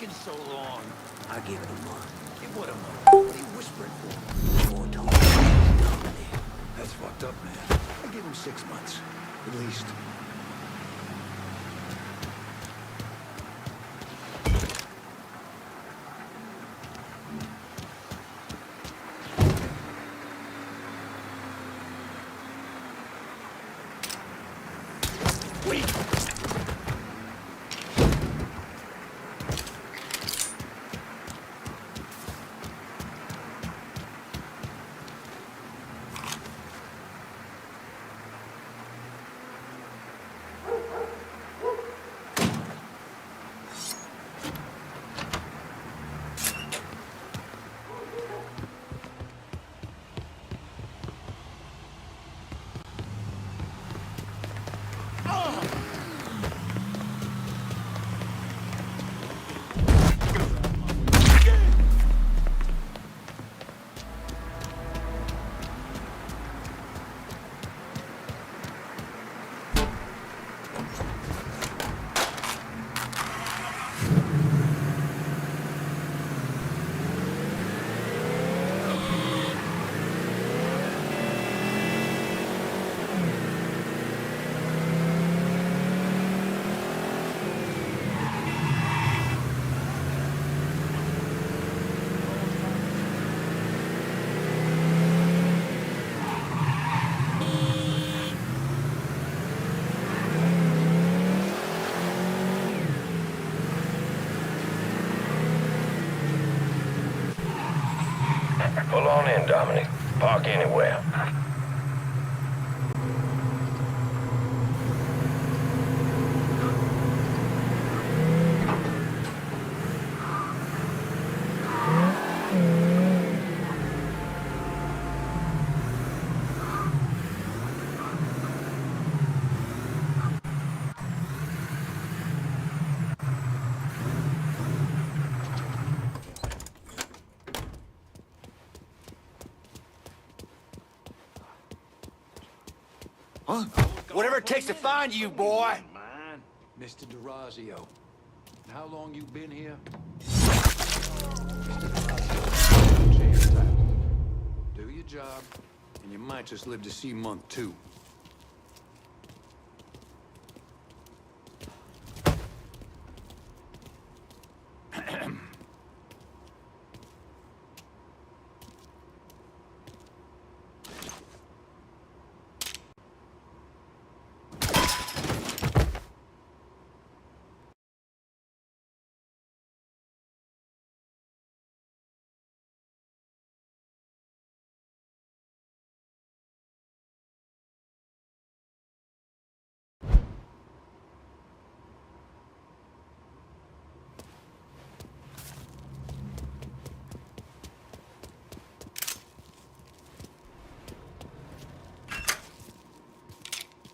taking so long? I give it a month. Give what a month? What are you whispering for? More time. That's fucked up, man. I give him 6 months. At least. Wait! Pull on in, Dominic. Park anywhere. Huh? Whatever it takes to find you, boy. Man, Mr. DeRazio. How long you been here? Do your job, and you might just live to see month 2.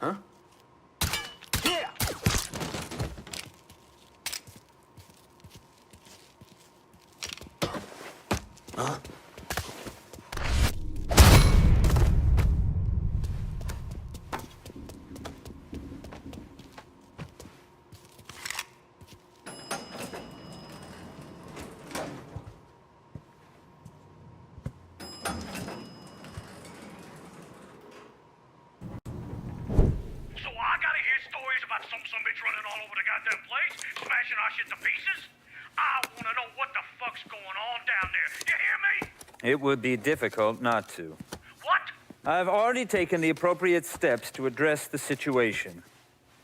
Huh? Yeah! Huh? About some bitch running all over the goddamn place, smashing our shit to pieces. I wanna know what the fuck's going on down there. You hear me? It would be difficult not to. What? I've already taken the appropriate steps to address the situation.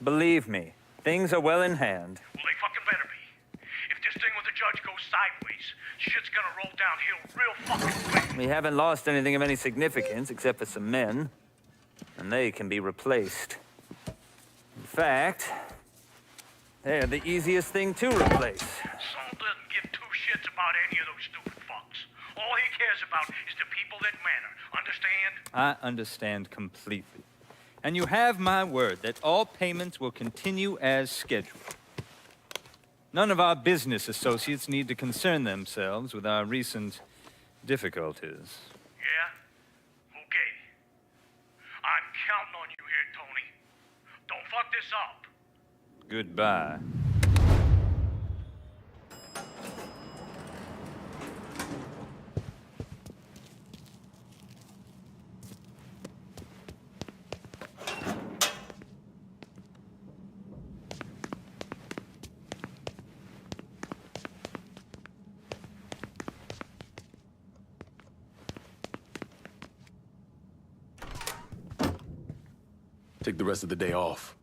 Believe me, things are well in hand. Well, they fucking better be. If this thing with the judge goes sideways, shit's gonna roll downhill real fucking quick. We haven't lost anything of any significance except for some men, and they can be replaced. In fact, they're the easiest thing to replace. Saul doesn't give two shits about any of those stupid fucks. All he cares about is the people that matter. Understand? I understand completely. And you have my word that all payments will continue as scheduled. None of our business associates need to concern themselves with our recent difficulties. Yeah? Okay. I'm counting on you here, Tony. Don't fuck this up. Goodbye. Take the rest of the day off.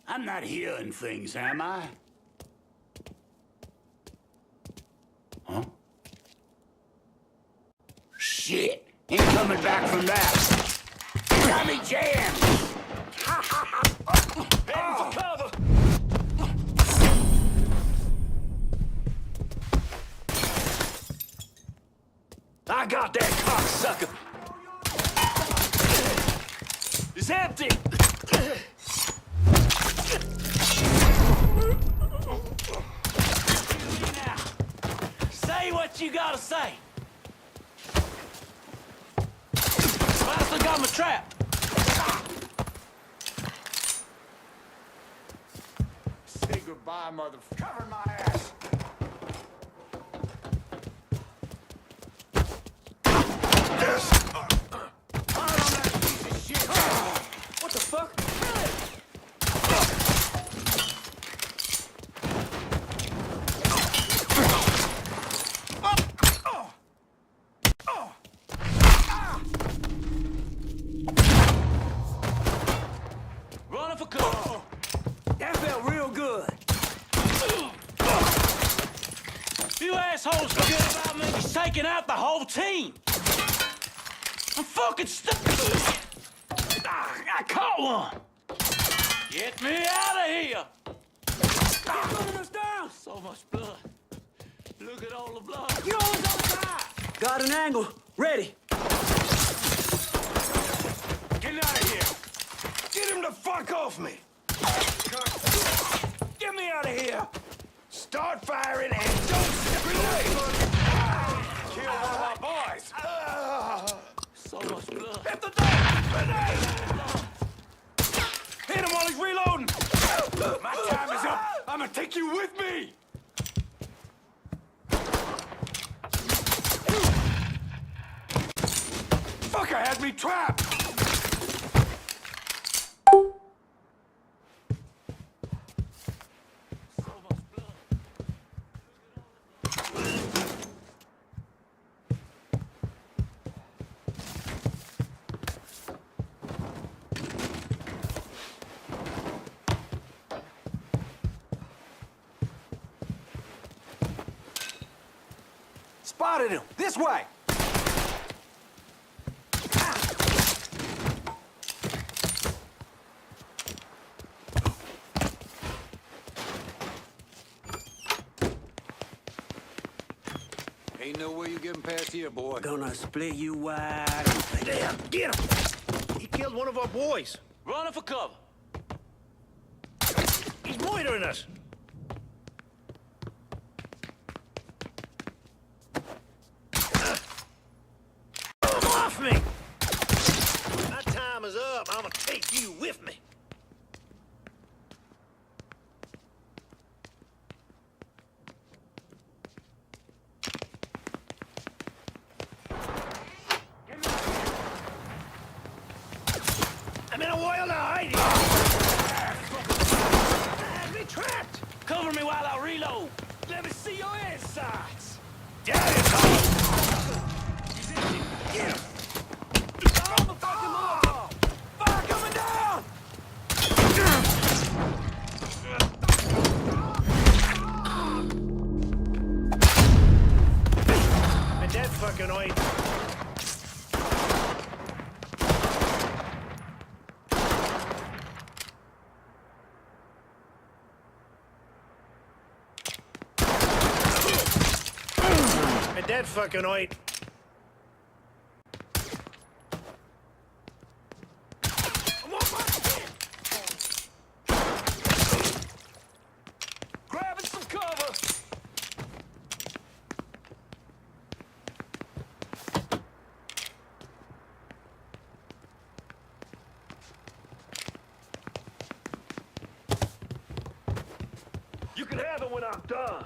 I'm not hearing things, am I? Huh? Shit! Ain't coming back from that. Got me jammed! Heading for cover! I got that cocksucker! It's empty! Say what you gotta say. I still got my trap. Say goodbye, motherfucker. Cover my ass. What the fuck? Running for cover. That felt real good. You assholes forget about me taking out the whole team. I'm fucking stuck. I caught one. Get me out of here. They're running us down. So much blood. Look at all the blood. You're always on the side. Got an angle. Ready. Get out of here. Get him the fuck off me. Get me out of here. Start firing and don't grenade. Kill one of our boys. So much blood. Hit the door. Grenade. Hit him while he's reloading. My time is up. I'm gonna take you with me. Fucker had me trapped. Spotted him! This way! Ain't no way you getting past here, boy. Gonna split you wide open. Damn, get him! He killed one of our boys. Running for cover. He's loitering us. Come off me! My time is up. I'm gonna take you with me. I'm in a wild hiding. Had me trapped. Cover me while I reload. Let me see your insides. Down it goes. Get him! Bomb the fucking Molotov! Fire coming down! And that fucking oid. And that fucking oid. I'm on my feet! Grabbing some cover! You can have it when I'm done.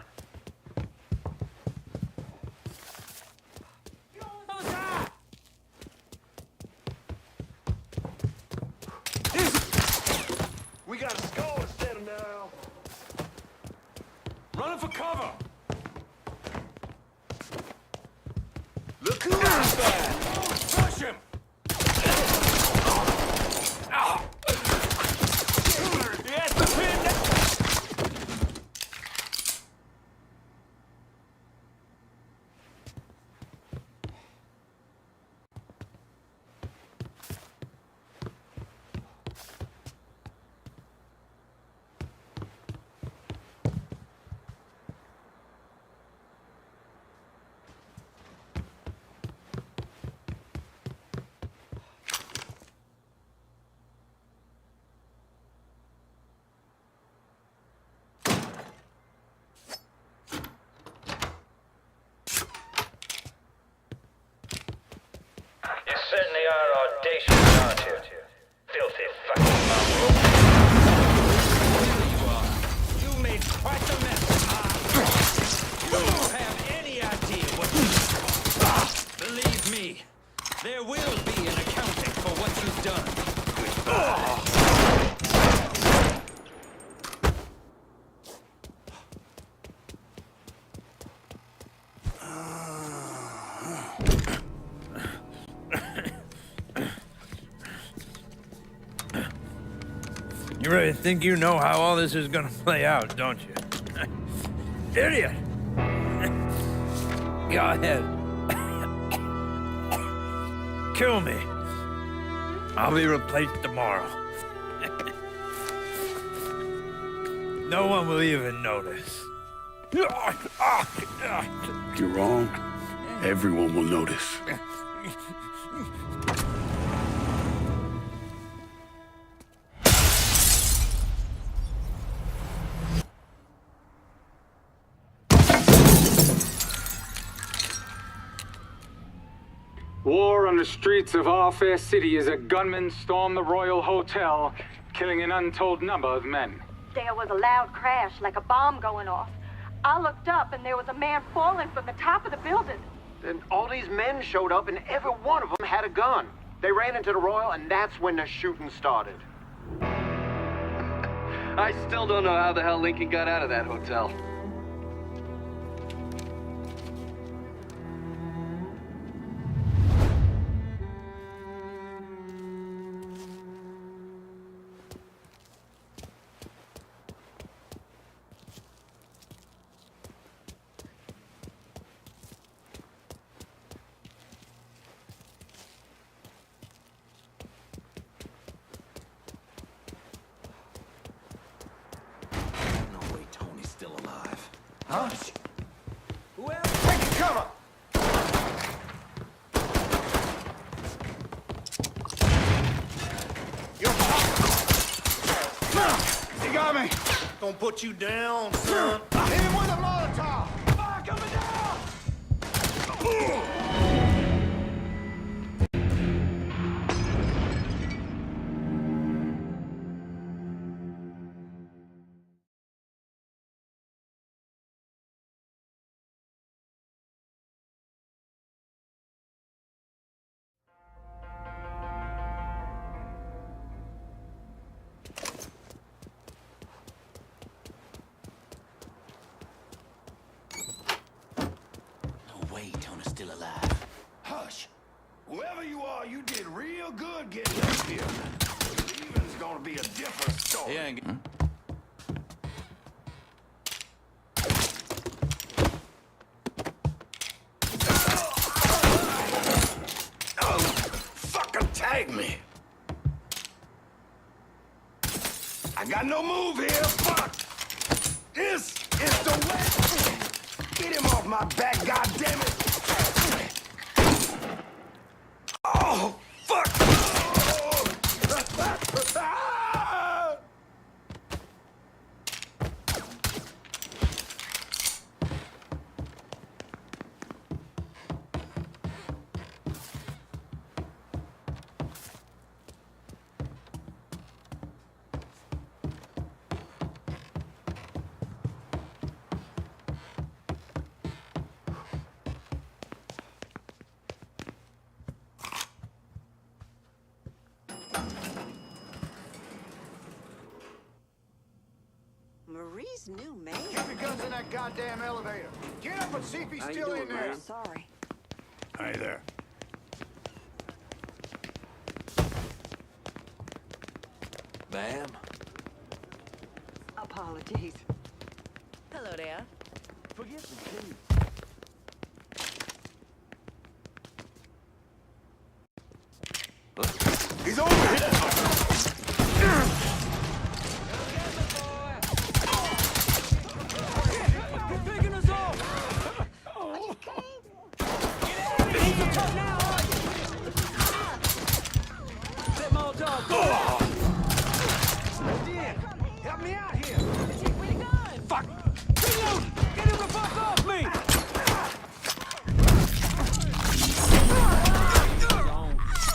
You're on the other side! Running for cover! Look who's back! Push him! He has the pin now! You certainly are audacious, aren't you? Filthy fucking mongrel. You made quite the mess. You don't have any idea what you... Believe me, there will be an accounting for what you've done. You really think you know how all this is gonna play out, don't you? Idiot! Go ahead. Kill me. I'll be replaced tomorrow. No one will even notice. You're wrong. Everyone will notice. War on the streets of our fair city as a gunman stormed the Royal Hotel, killing an untold number of men. There was a loud crash, like a bomb going off. I looked up and there was a man falling from the top of the building. Then all these men showed up and every one of them had a gun. They ran into the Royal and that's when the shooting started. I still don't know how the hell Lincoln got out of that hotel. Hush! Whoever... Take cover! He got me. Gonna put you down, son. Hit him with a Molotov. Fire coming down! Still alive. Hush. Whoever you are, you did real good getting up here. Leaving's gonna be a different story. He ain't... Oh, fucking tag me. I got no move here. Fuck. This is the way. Get him off my back, goddammit. Oh, fuck! that goddamn elevator. Get up and see if he's still in there. Sorry. Hey there. Ma'am? Apologies. Hello there. Forgive me, please. He's over here! You're picking us off! He's a tough now, are you? Set Molotov. Help me out here! Where you going? Fuck! Reload! Get him the fuck off me!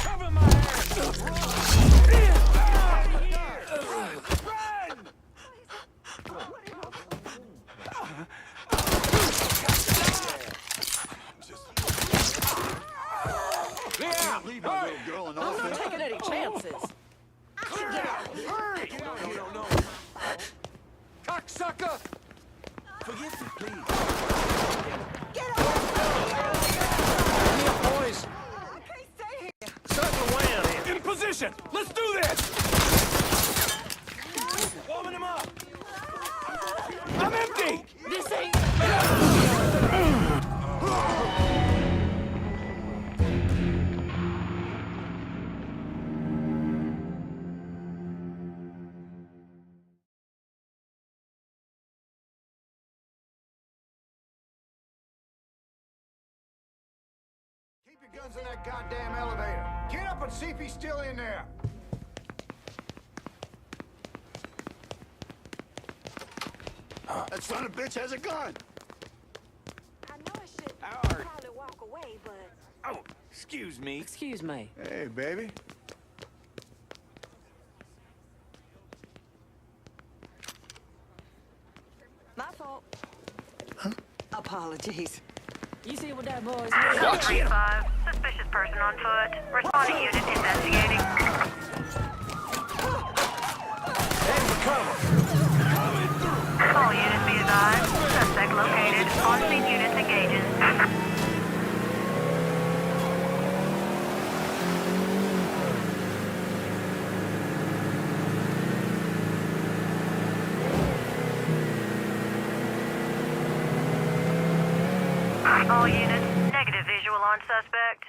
Cover my Leave my little girl and all I'm not taking any chances. Hurry! No. Cocksucker! Forgive me, please. Boys! Circle way out here. In position! Let's do this! Warming him up! I'm empty! This ain't... Keep your guns in that goddamn elevator. Get up and see if he's still in there. That son of a bitch has a gun. I know I should Howard. probably walk away, but Oh, excuse me. Excuse me. Hey, baby. my fault. Apologies. You see what that boy's Watch him. 5, suspicious person on foot. Responding unit investigating. All units be advised. Suspect located. On-scene units engaging. All units, negative visual on suspect.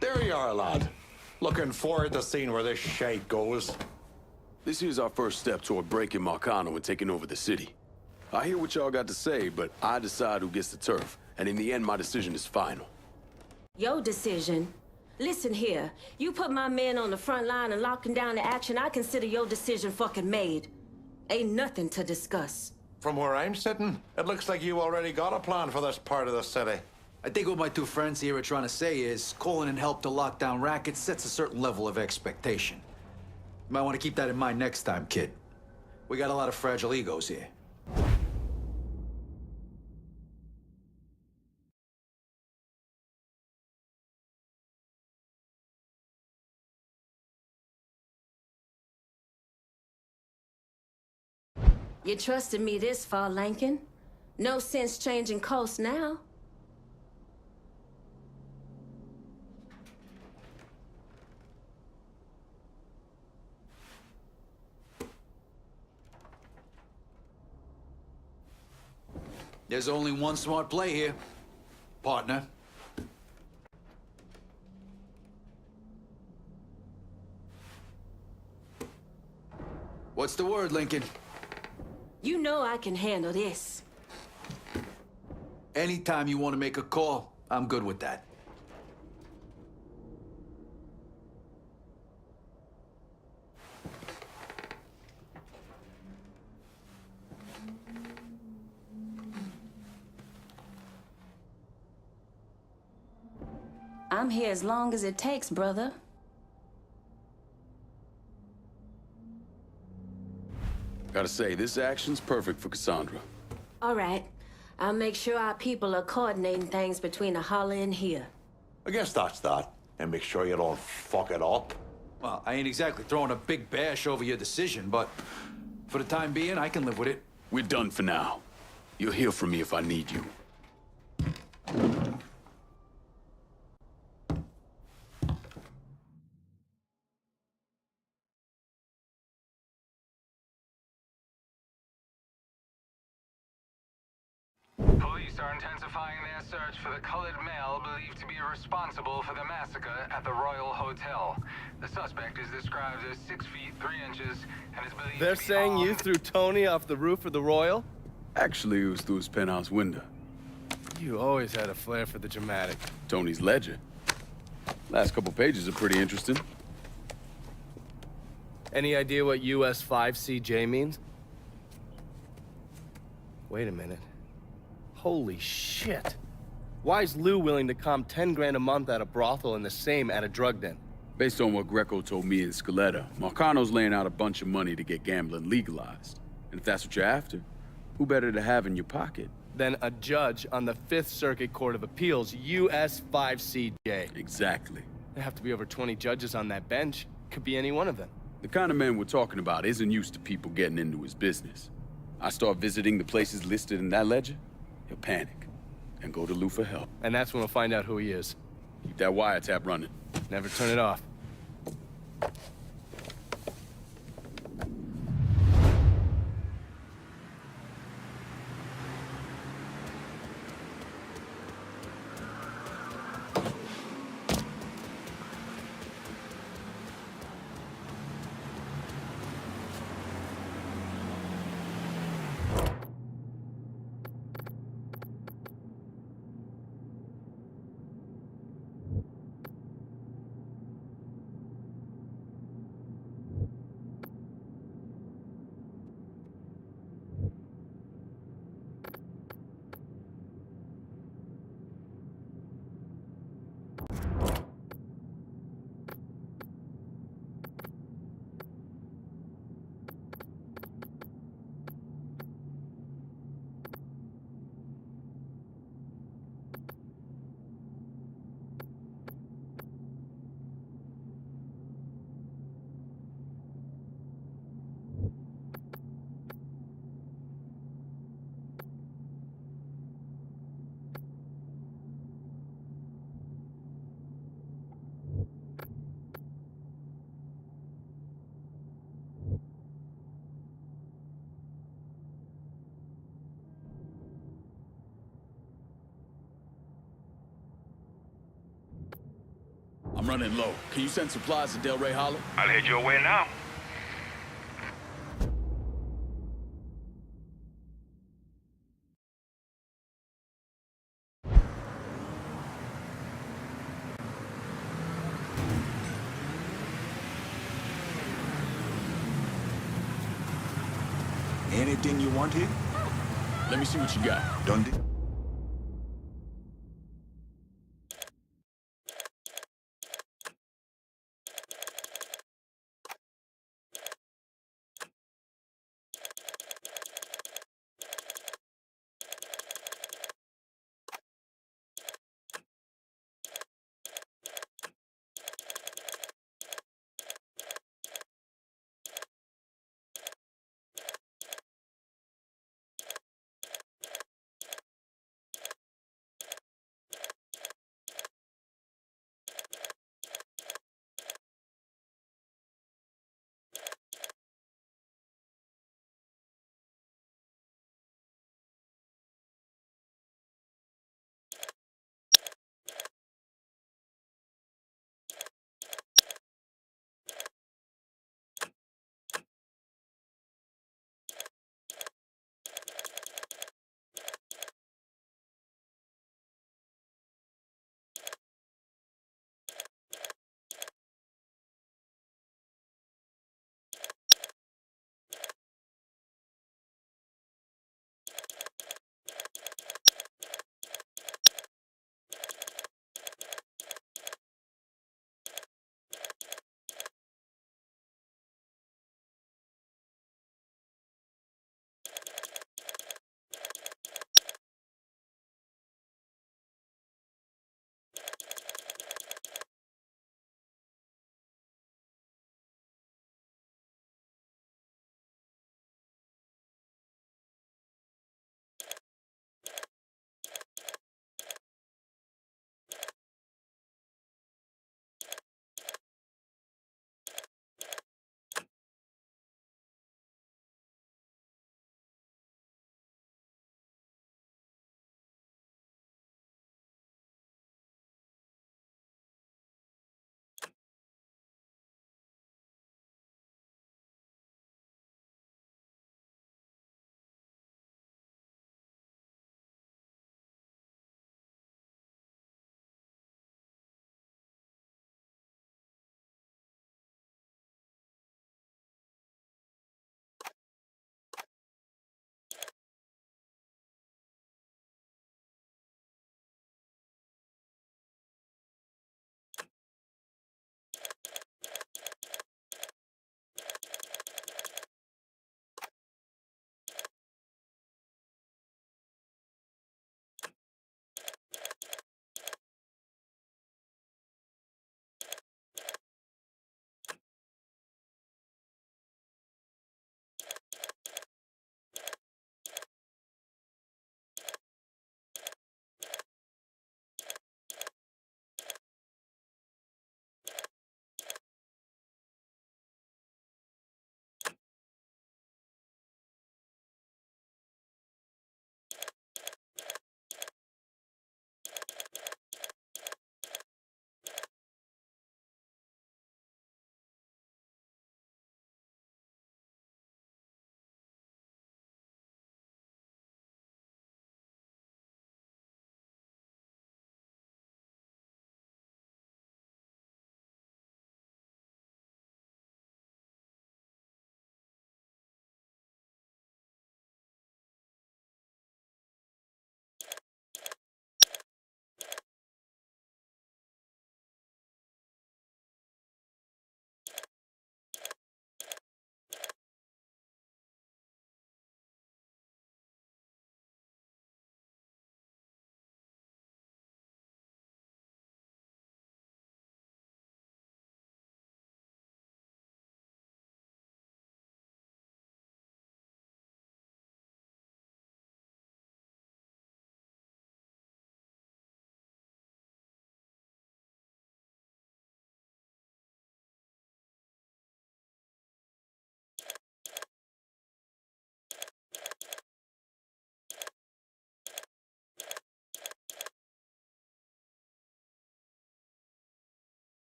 There you are, lad. Looking forward to seeing where this shite goes. This here's our first step toward breaking Marcano and taking over the city. I hear what y'all got to say, but I decide who gets the turf. And in the end, my decision is final. Your decision. Listen here. You put my men on the front line and locking down the action, I consider your decision fucking made. Ain't nothing to discuss. From where I'm sitting, it looks like you already got a plan for this part of the city. I think what my two friends here are trying to say is calling in help to lock down rackets sets a certain level of expectation. You might want to keep that in mind next time, kid. We got a lot of fragile egos here. You trusted me this far, Lankin. No sense changing course now. There's only one smart play here, partner. What's the word, Lincoln? You know I can handle this. Anytime you want to make a call, I'm good with that. I'm here as long as it takes, brother. Gotta say, this action's perfect for Cassandra. All right. I'll make sure our people are coordinating things between the holler and here. I guess that's that. And make sure you don't fuck it up. Well, I ain't exactly throwing a big bash over your decision, but for the time being, I can live with it. We're done for now. You'll hear from me if I need you. Police are intensifying their search for the colored male believed to be responsible for the massacre at the Royal Hotel. The suspect is described as 6 feet 3 inches and is believed They're to be saying you armed. threw Tony off the roof of the Royal? Actually, it was through his penthouse window. You always had a flair for the dramatic. Tony's ledger. Last couple pages are pretty interesting. Any idea what US 5CJ means? Wait a minute. Holy shit. Why is Lou willing to comp 10 grand a month at a brothel and the same at a drug den? Based on what Greco told me in Scaletta, Marcano's laying out a bunch of money to get gambling legalized. And if that's what you're after, who better to have in your pocket? Then a judge on the Fifth Circuit Court of Appeals, US 5CJ. Exactly. There have to be over 20 judges on that bench. Could be any one of them. The kind of man we're talking about isn't used to people getting into his business. I start visiting the places listed in that ledger, he'll panic and go to Lou for help. And that's when we'll find out who he is. Keep that wiretap running. Never turn it off. I'm running low. Can you send supplies to Delray Hollow? I'll head your way now. Anything you want here? Let me see what you got. Dundee?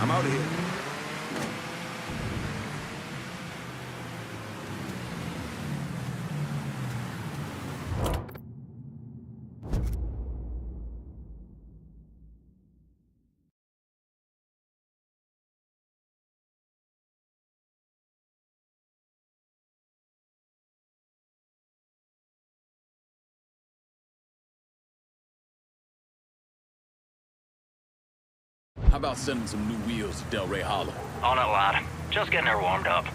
I'm out of here. How about sending some new wheels to Delray Hollow? On it, lad. Just getting her warmed up.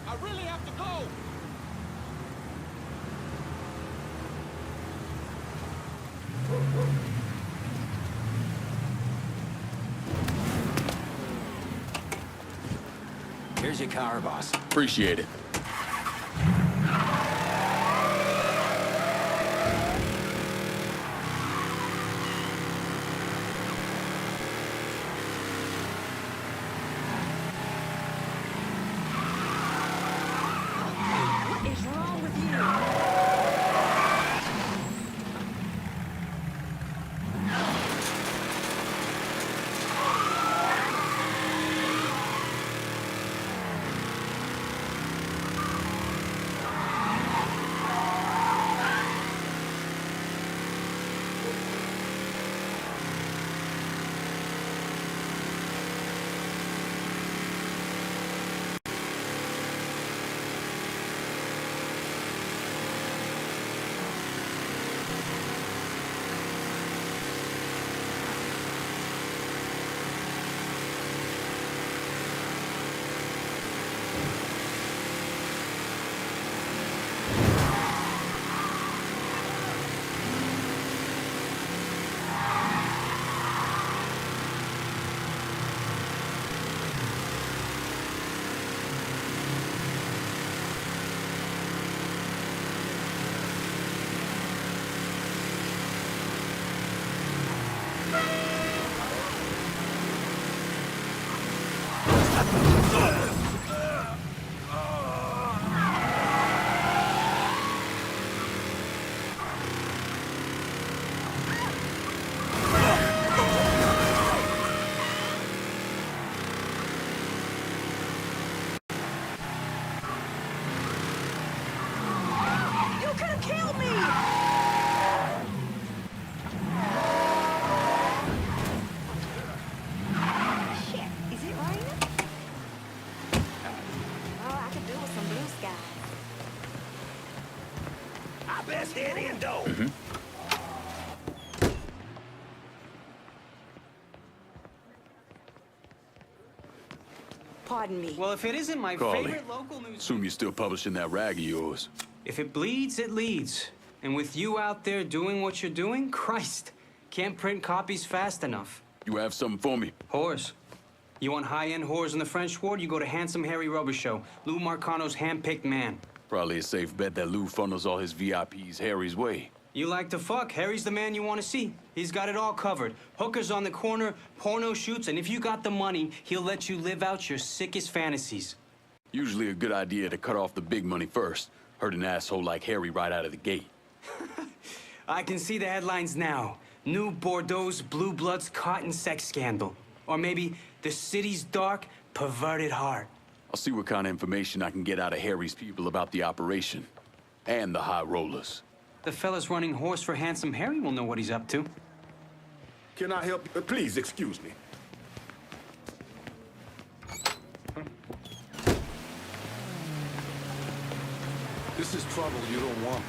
I really have to go! Here's your car, boss. Appreciate it. What is wrong with you? You could have killed me! Shit, is it raining? Oh, I could do with some blue skies. I best head in, though. Pardon me. Well, if it isn't my Carly, favorite local news... assume you're still publishing that rag of yours. If it bleeds, it leads. And with you out there doing what you're doing, Christ, can't print copies fast enough. You have something for me? Whores. You want high-end whores in the French Ward, you go to Handsome Harry Rubber Show, Lou Marcano's hand-picked man. Probably a safe bet that Lou funnels all his VIPs Harry's way. You like to fuck, Harry's the man you want to see. He's got it all covered. Hookers on the corner, porno shoots, and if you got the money, he'll let you live out your sickest fantasies. Usually a good idea to cut off the big money first. Hurt an asshole like Harry right out of the gate. I can see the headlines now. New Bordeaux's Blue Bloods cotton sex scandal. Or maybe the city's dark, perverted heart. I'll see what kind of information I can get out of Harry's people about the operation. And the high rollers. The fellas running horse for Handsome Harry will know what he's up to. Can I help you? Please, excuse me. This is trouble you don't want.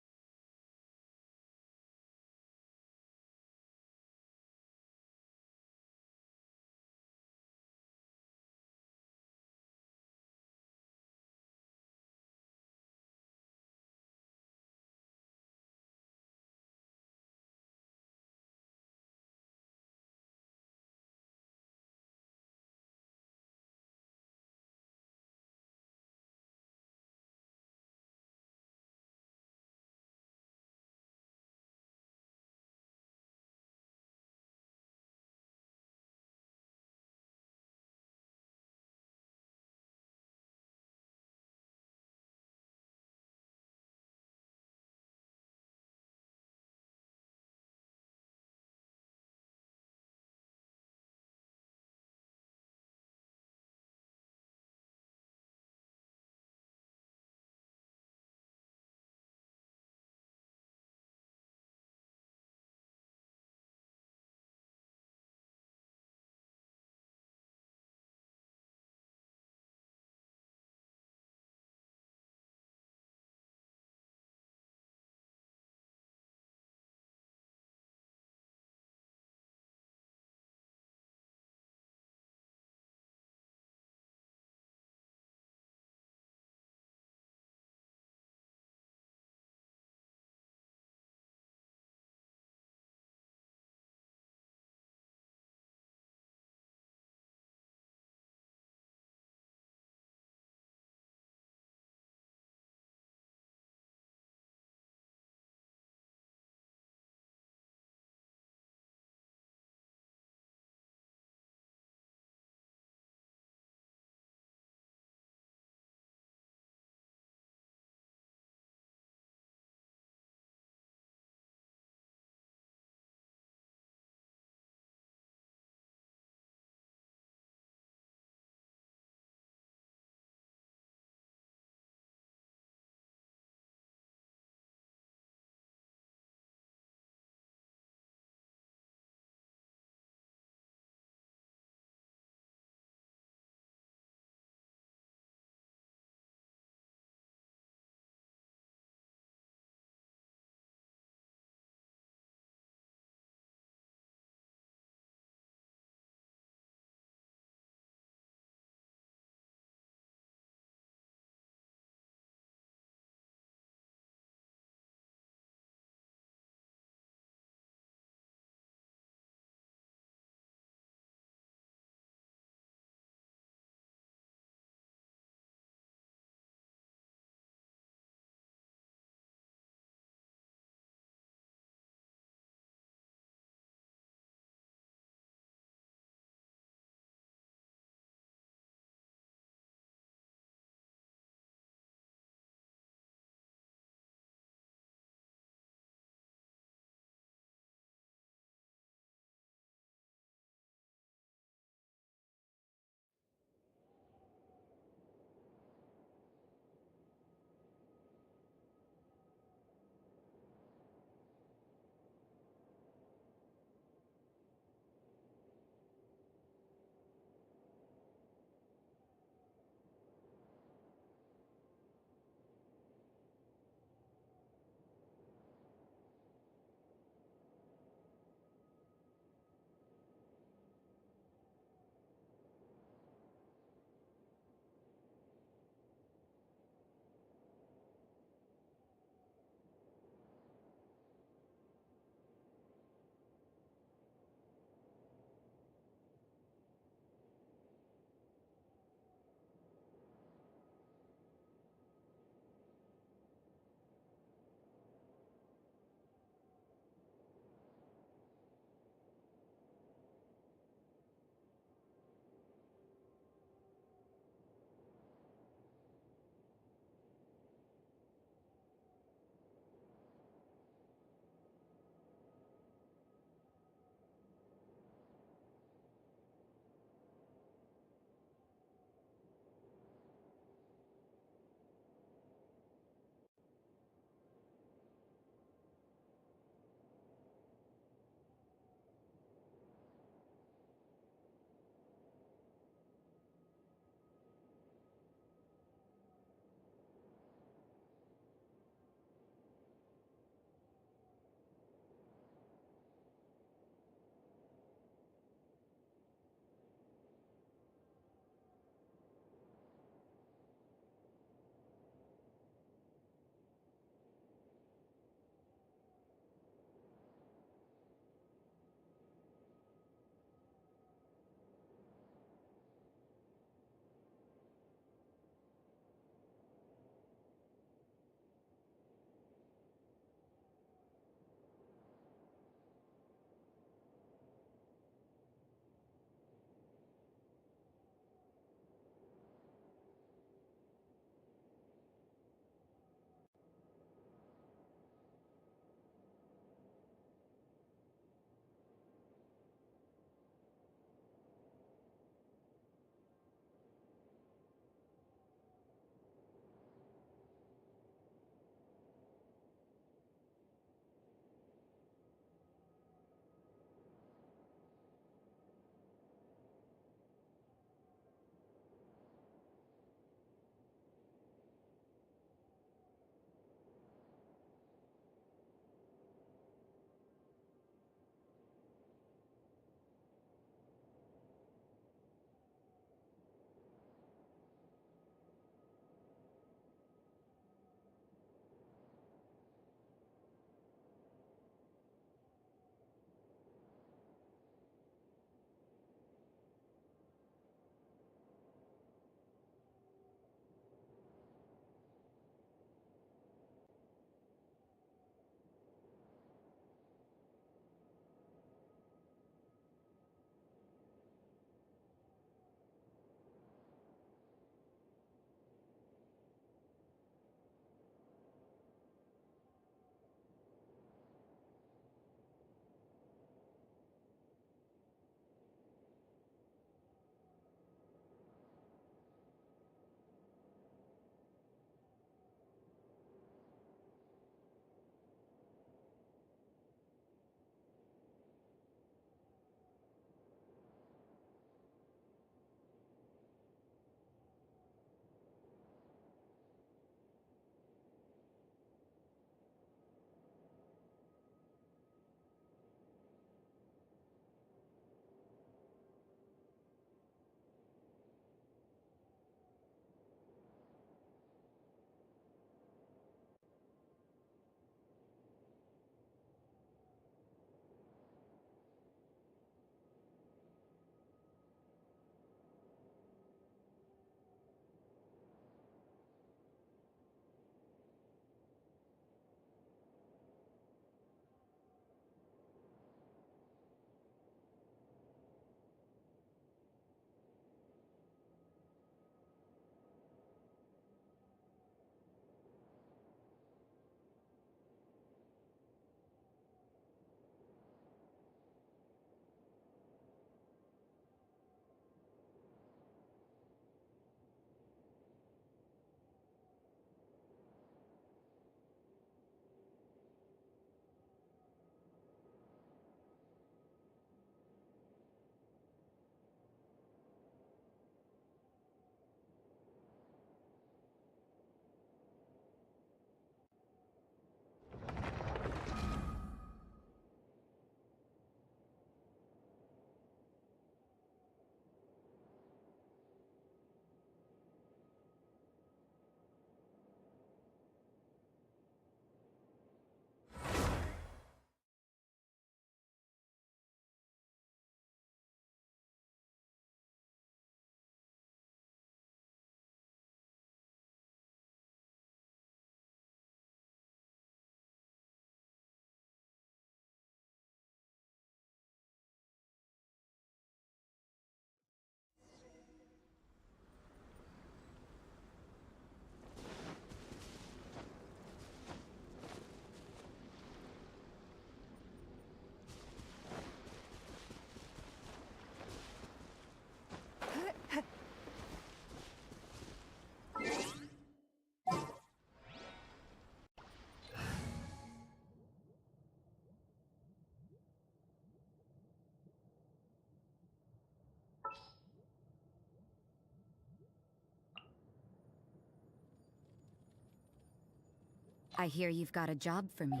I hear you've got a job for me.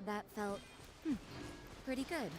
That felt pretty good.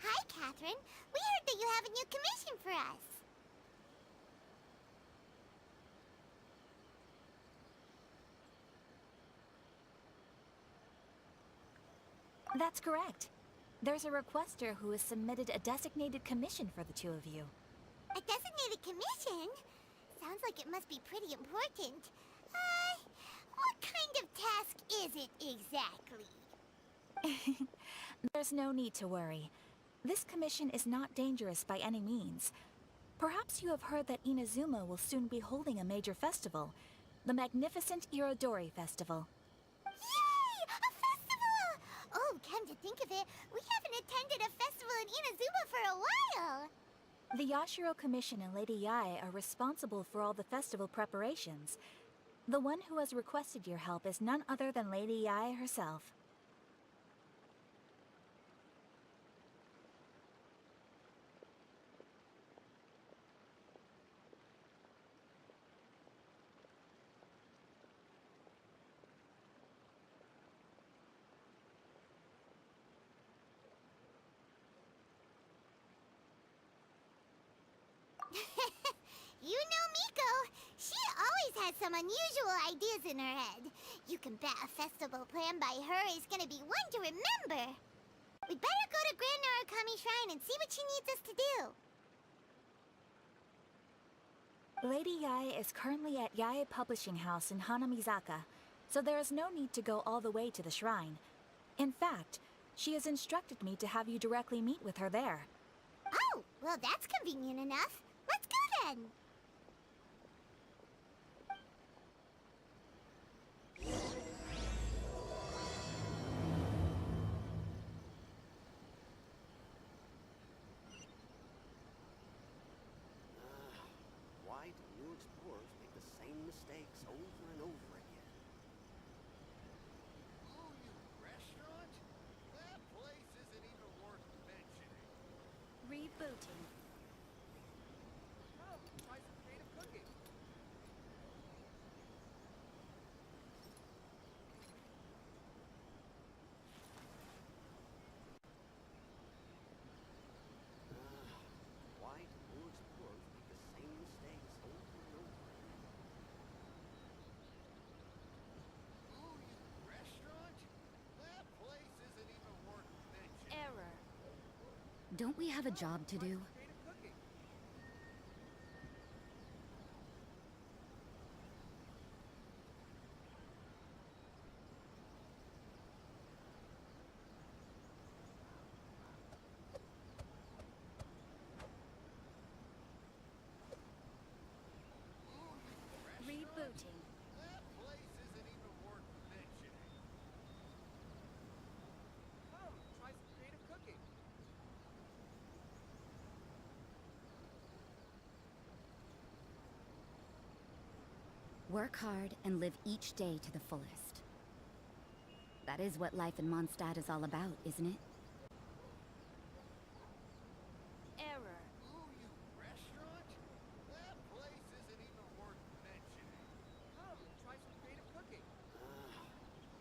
Hi, Catherine. We heard that you have a new commission for us. That's correct. There's a requester who has submitted a designated commission for the two of you. A designated commission? Sounds like it must be pretty important. What kind of task is it exactly? There's no need to worry. This commission is not dangerous by any means. Perhaps you have heard that Inazuma will soon be holding a major festival, the magnificent Irodori Festival. Yay! A festival! Oh, come to think of it, we haven't attended a festival in Inazuma for a while. The Yashiro Commission and Lady Yae are responsible for all the festival preparations. The one who has requested your help is none other than Lady Yae herself. You know Miko. She always has some unusual ideas in her head. You can bet a festival planned by her is gonna be one to remember. We better go to Grand Narukami Shrine and see what she needs us to do. Lady Yae is currently at Yae Publishing House in Hanamizaka, so there is no need to go all the way to the shrine. In fact, she has instructed me to have you directly meet with her there. Oh, well that's convenient enough. Let's go then. Why do new explorers make the same mistakes over and over again? Ooh, you restaurant? That place isn't even worth mentioning. Rebooting. Oh, try some creative cooking. Why do new explorers make the same mistakes over and over again? Don't we have a job to do? Rebooting. That place isn't even worth mentioning. Come, try some creative cooking. Work hard and live each day to the fullest. That is what life in Mondstadt is all about, isn't it? Error. Ooh, you restaurant? That place isn't even worth mentioning. Come, try some creative cooking.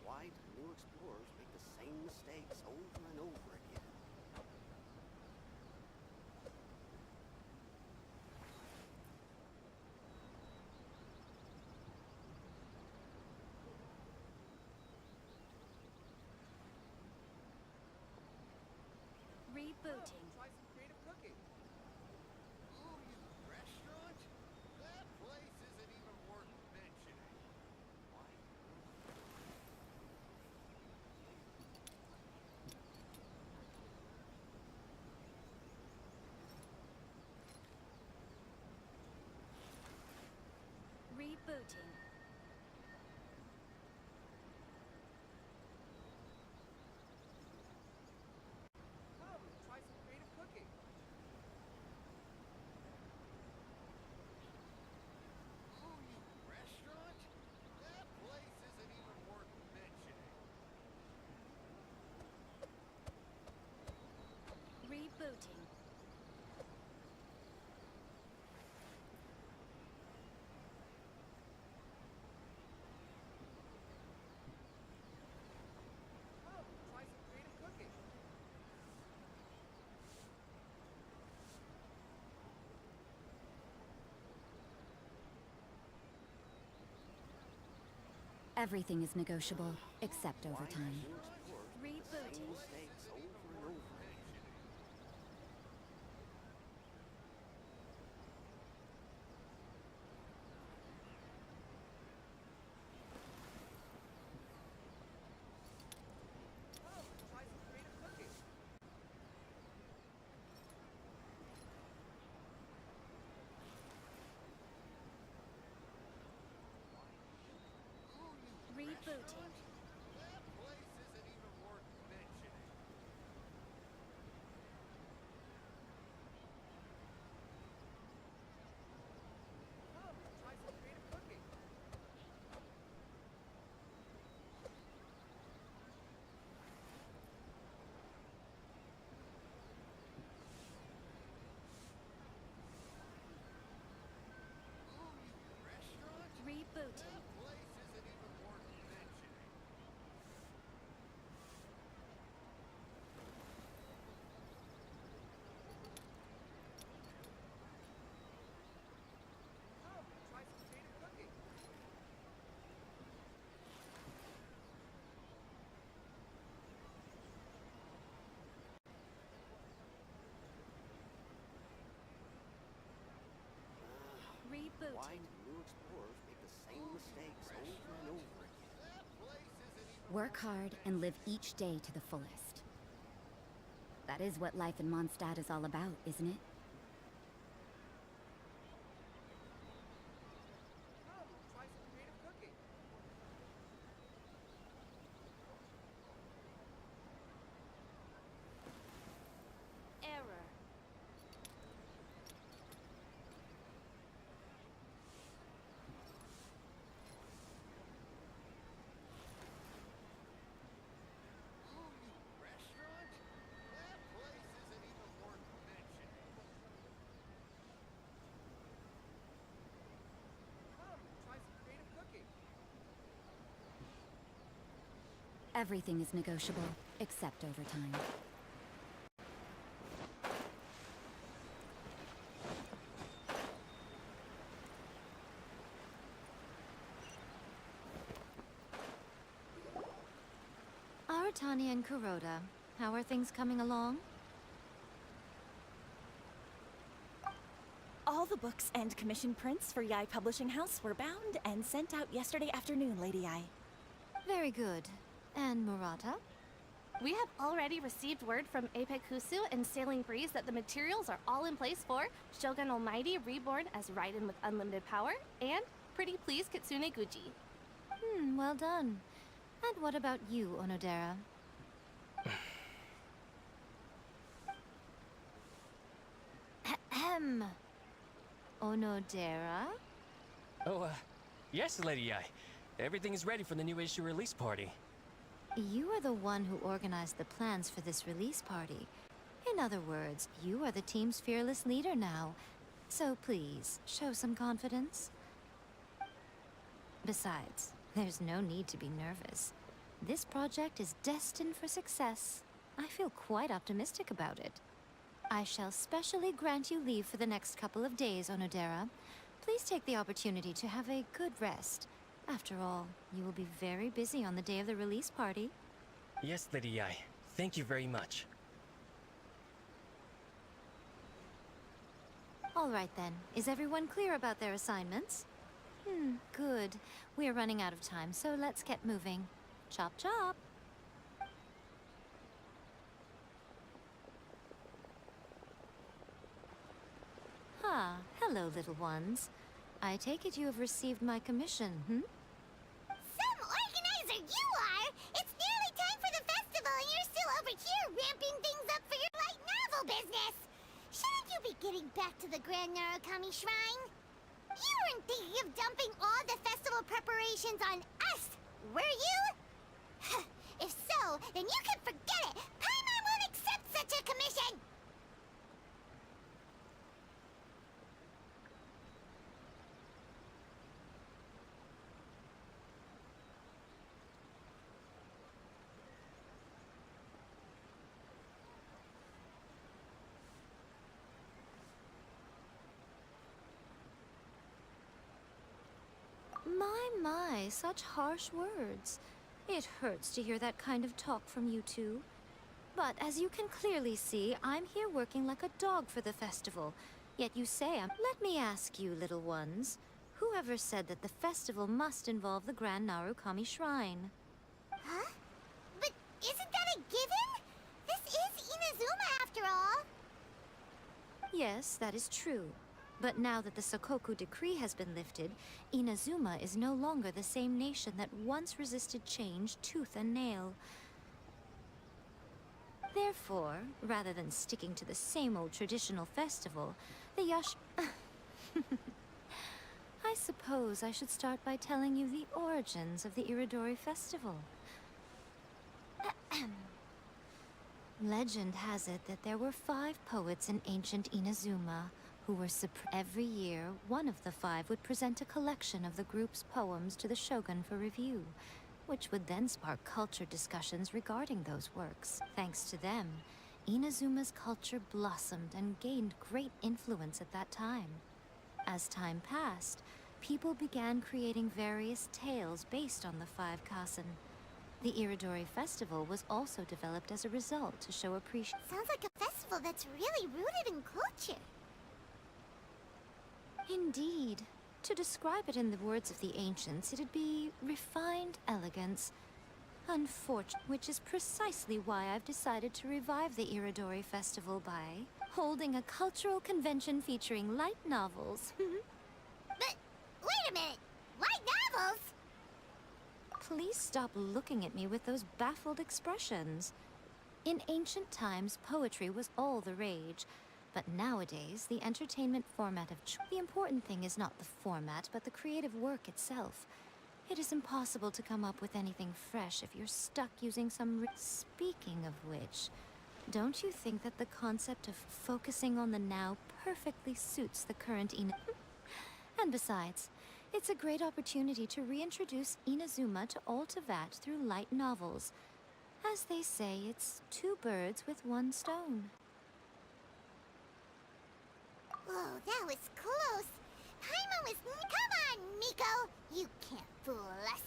Why do new explorers make the same mistakes over and over again? Rebooting. Try some creative cooking. Ooh, you restaurant? That place isn't even worth mentioning. Why? Rebooting. Come, try some creative cooking. Ooh, you restaurant? That place isn't even worth mentioning. Rebooting. Come, try some creative cooking. Everything is negotiable, except overtime. Rebooting. Mistakes over and over again. Come, try some creative cooking. Ooh, you Rebooting. restaurant? That place isn't even worth mentioning. Come, try some creative cooking. Ooh, you restaurant? Rebooting. That place isn't even worth mentioning. Come, try some creative cooking. Rebooting. Why do new explorers make the same mistakes over and over again? That place isn't even Work hard and live each day to the fullest. That is what life in Mondstadt is all about, isn't it? Come, try some creative cooking. Error. Ooh, you restaurant? That place isn't even worth mentioning. Come, try some creative cooking. Everything is negotiable, except overtime. Aratani and Kuroda, how are things coming along? books and commission prints for Yai Publishing House were bound and sent out yesterday afternoon, Lady Yai. Very good. And Murata? We have already received word from Apekusu and Sailing Breeze that the materials are all in place for Shogun Almighty reborn as Raiden with unlimited power and Pretty Please Kitsune Guji. Well done. And what about you, Onodera? Ahem. Onodera? Oh, yes, Lady Yai. Everything is ready for the new issue release party. You are the one who organized the plans for this release party. In other words, you are the team's fearless leader now. So please, show some confidence. Besides, there's no need to be nervous. This project is destined for success. I feel quite optimistic about it. I shall specially grant you leave for the next couple of days, Onodera. Please take the opportunity to have a good rest. After all, you will be very busy on the day of the release party. Yes, Lady Yai. Thank you very much. All right then. Is everyone clear about their assignments? Good. We're running out of time, so let's get moving. Chop chop! Hello, little ones. I take it you have received my commission, Some organizer you are! It's nearly time for the festival and you're still over here ramping things up for your light novel business! Shouldn't you be getting back to the Grand Narukami Shrine? You weren't thinking of dumping all the festival preparations on us, were you? If so, then you can forget it! Paimon won't accept such a commission! My, such harsh words. It hurts to hear that kind of talk from you two. But as you can clearly see, I'm here working like a dog for the festival. Yet you say I'm... Let me ask you, little ones. Whoever said that the festival must involve the Grand Narukami Shrine? Huh? But isn't that a given? This is Inazuma after all. Yes, that is true. But now that the Sokoku decree has been lifted, Inazuma is no longer the same nation that once resisted change tooth and nail. Therefore, rather than sticking to the same old traditional festival, the I suppose I should start by telling you the origins of the Iridori festival. Legend has it that there were 5 poets in ancient Inazuma who were every year, one of the 5 would present a collection of the group's poems to the shogun for review, which would then spark culture discussions regarding those works. Thanks to them, Inazuma's culture blossomed and gained great influence at that time. As time passed, people began creating various tales based on the 5 kasen. The Iridori festival was also developed as a result to show appreciation. Sounds like a festival that's really rooted in culture. Indeed. To describe it in the words of the ancients, it'd be refined elegance. Unfortunate, which is precisely why I've decided to revive the Iridori festival by holding a cultural convention featuring light novels. But wait a minute! Light novels? Please stop looking at me with those baffled expressions. In ancient times, poetry was all the rage. But nowadays, the entertainment format of the important thing is not the format, but the creative work itself. It is impossible to come up with anything fresh if you're stuck using some... Speaking of which, don't you think that the concept of focusing on the now perfectly suits the current And besides, it's a great opportunity to reintroduce Inazuma to all Teyvat through light novels. As they say, it's 2 birds with 1 stone. Whoa, that was close. Paimon was... Come on, Miko! You can't fool us.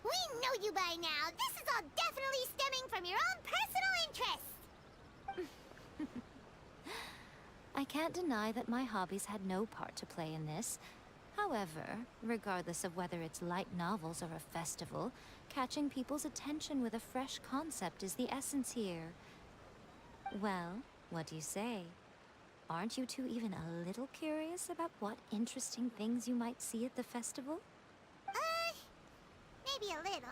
We know you by now. This is all definitely stemming from your own personal interest. I can't deny that my hobbies had no part to play in this. However, regardless of whether it's light novels or a festival, catching people's attention with a fresh concept is the essence here. Well, what do you say? Aren't you two even a little curious about what interesting things you might see at the festival? Maybe a little.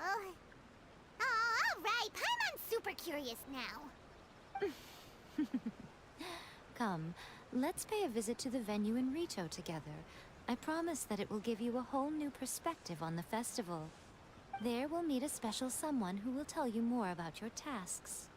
Oh, all right. Paimon's super curious now. Come, let's pay a visit to the venue in Rito together. I promise that it will give you a whole new perspective on the festival. There we'll meet a special someone who will tell you more about your tasks.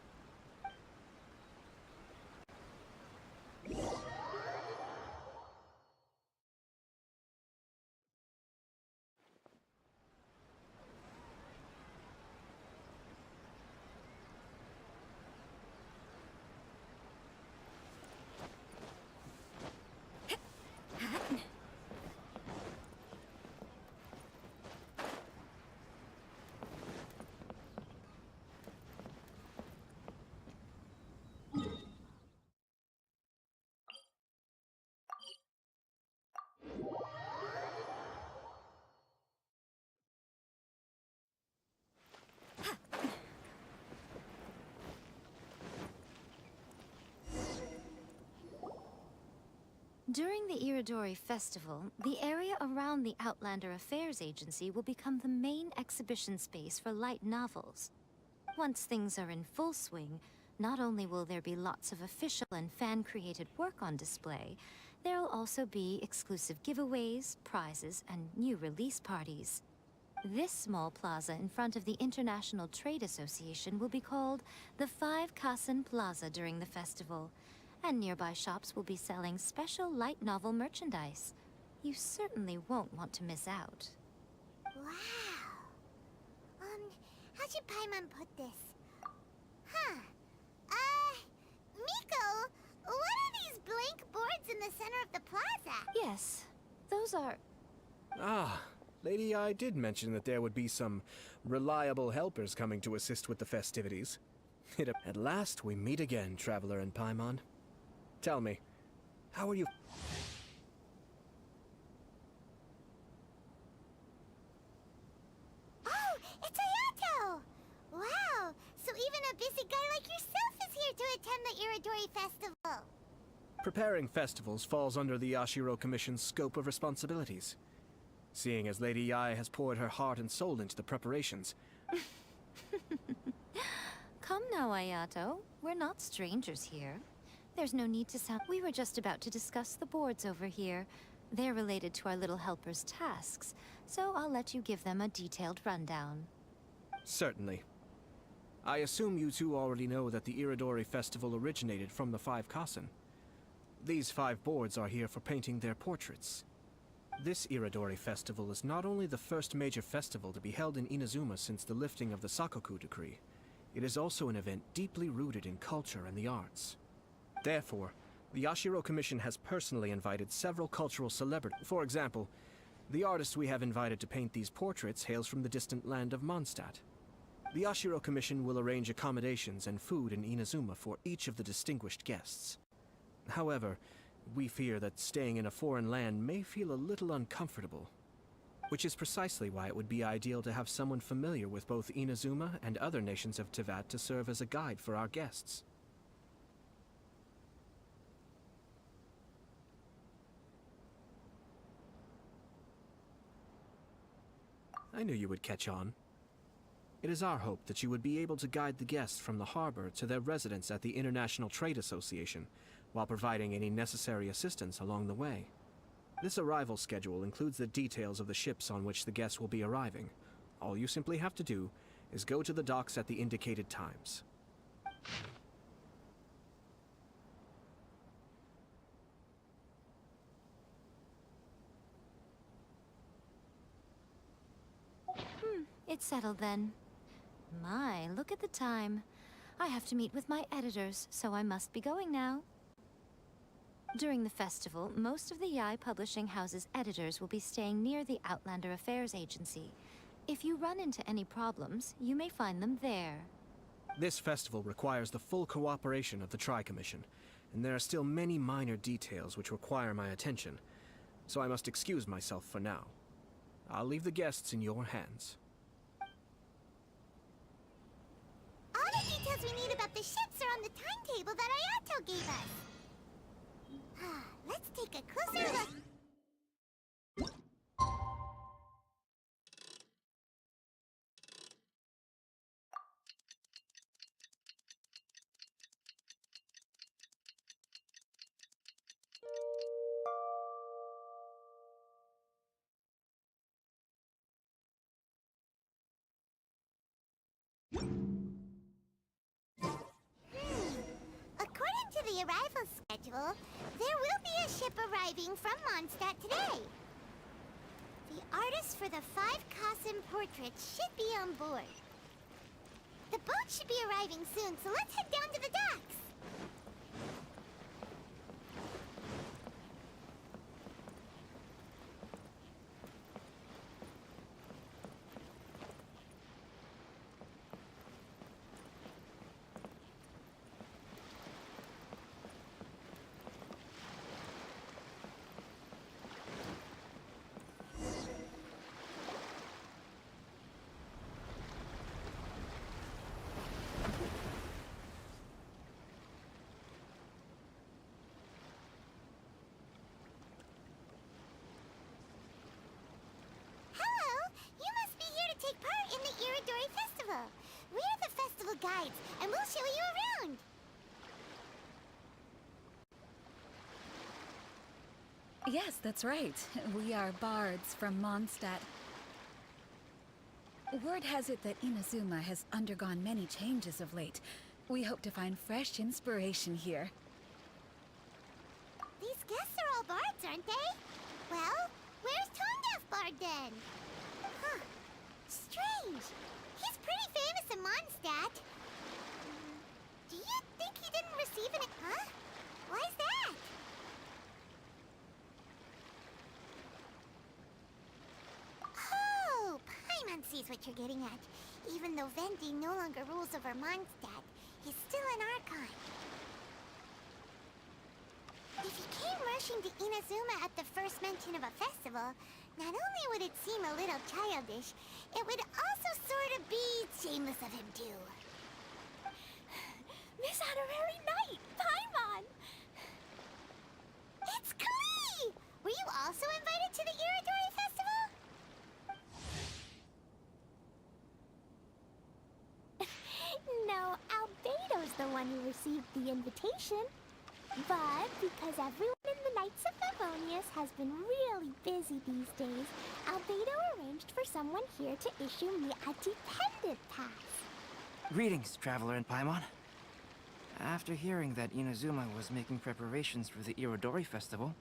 During the Iridori Festival, the area around the Outlander Affairs Agency will become the main exhibition space for light novels. Once things are in full swing, not only will there be lots of official and fan-created work on display, there'll also be exclusive giveaways, prizes, and new release parties. This small plaza in front of the International Trade Association will be called the Five Kasen Plaza during the festival, and nearby shops will be selling special light novel merchandise. You certainly won't want to miss out. Wow. How should Paimon put this? Huh. Miko, what are these blank boards in the center of the plaza? Yes, those are... Ah, Lady I did mention that there would be some reliable helpers coming to assist with the festivities. At last we meet again, Traveler and Paimon. Tell me, how are you? Oh, it's Ayato! Wow, so even a busy guy like yourself is here to attend the Iridori Festival. Preparing festivals falls under the Yashiro Commission's scope of responsibilities. Seeing as Lady Yae has poured her heart and soul into the preparations. Come now, Ayato. We're not strangers here. There's no need to sound... We were just about to discuss the boards over here. They're related to our little helper's tasks, so I'll let you give them a detailed rundown. Certainly. I assume you two already know that the Iridori Festival originated from the Five Kasen. These 5 boards are here for painting their portraits. This Iridori Festival is not only the first major festival to be held in Inazuma since the lifting of the Sakoku Decree, it is also an event deeply rooted in culture and the arts. Therefore, the Yashiro Commission has personally invited several cultural celebrities. For example, the artist we have invited to paint these portraits hails from the distant land of Mondstadt. The Yashiro Commission will arrange accommodations and food in Inazuma for each of the distinguished guests. However, we fear that staying in a foreign land may feel a little uncomfortable, which is precisely why it would be ideal to have someone familiar with both Inazuma and other nations of Teyvat to serve as a guide for our guests. I knew you would catch on. It is our hope that you would be able to guide the guests from the harbor to their residence at the International Trade Association, while providing any necessary assistance along the way. This arrival schedule includes the details of the ships on which the guests will be arriving. All you simply have to do is go to the docks at the indicated times. It's settled then. My, look at the time. I have to meet with my editors, so I must be going now. During the festival, most of the Yae Publishing House's editors will be staying near the Outlander Affairs Agency. If you run into any problems, you may find them there. This festival requires the full cooperation of the Tri-Commission, and there are still many minor details which require my attention, so I must excuse myself for now. I'll leave the guests in your hands. All the details we need about the ships are on the timetable that Ayato gave us. Let's take a closer look. According to the arrival schedule, there will be a ship arriving from Mondstadt today. The artist for the 5 Kasim portraits should be on board. The boat should be arriving soon, so let's head down to the docks. Take part in the Iridori Festival. We're the festival guides, and we'll show you around. Yes, that's right. We are bards from Mondstadt. Word has it that Inazuma has undergone many changes of late. We hope to find fresh inspiration here. These guests are all bards, aren't they? Well, where's Tone-Deaf Bard then? Huh. Strange. He's pretty famous in Mondstadt. Do you think he didn't receive an... Huh? Why's that? Oh, Paimon sees what you're getting at. Even though Venti no longer rules over Mondstadt, he's still an Archon. If he came rushing to Inazuma at the first mention of a festival, not only would it seem a little childish, it would also sort of be shameless of him too. Miss Honorary Knight, Paimon! It's Klee! Were you also invited to the Iridori Festival? No, Albedo's the one who received the invitation. But because everyone in the Knights of Favonius has been really busy these days, Albedo arranged for someone here to issue me a dependent pass. Greetings, Traveler and Paimon. After hearing that Inazuma was making preparations for the Irodori Festival,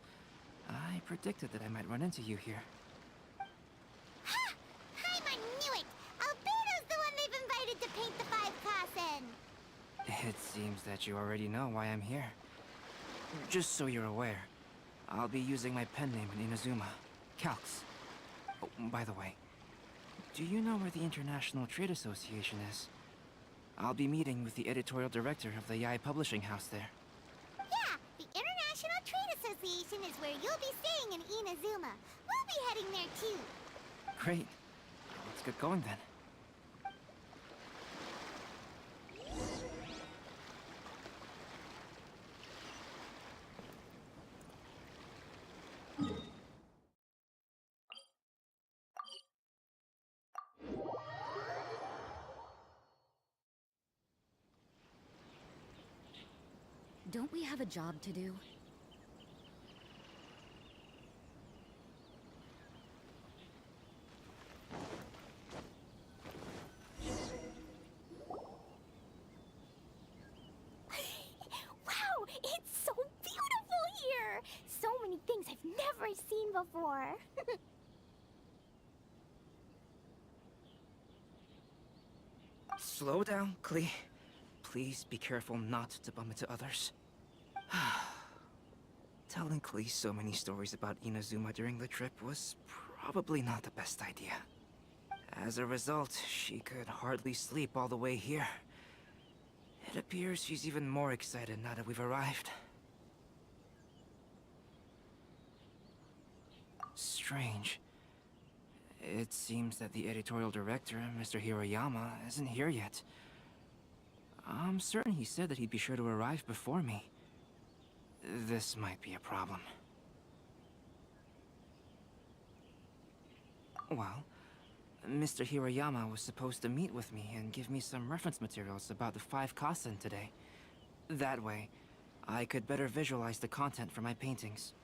I predicted that I might run into you here. Ha! Paimon knew it! Albedo's the one they've invited to paint the 5 Kassen! It seems that you already know why I'm here. Just so you're aware, I'll be using my pen name in Inazuma, Calx. Oh, by the way, do you know where the International Trade Association is? I'll be meeting with the editorial director of the Yai Publishing House there. Yeah, the International Trade Association is where you'll be staying in Inazuma. We'll be heading there too. Great. Let's get going then. Don't we have a job to do? Wow, it's so beautiful here! So many things I've never seen before. Slow down, Klee. Please be careful not to bump into others. Telling Klee so many stories about Inazuma during the trip was probably not the best idea. As a result, she could hardly sleep all the way here. It appears she's even more excited now that we've arrived. strange. It seems that the editorial director, Mr. Hiroyama, isn't here yet. I'm certain he said that he'd be sure to arrive before me. This might be a problem. Well, Mr. Hiroyama was supposed to meet with me and give me some reference materials about the 5 Kasen today. That way, I could better visualize the content for my paintings.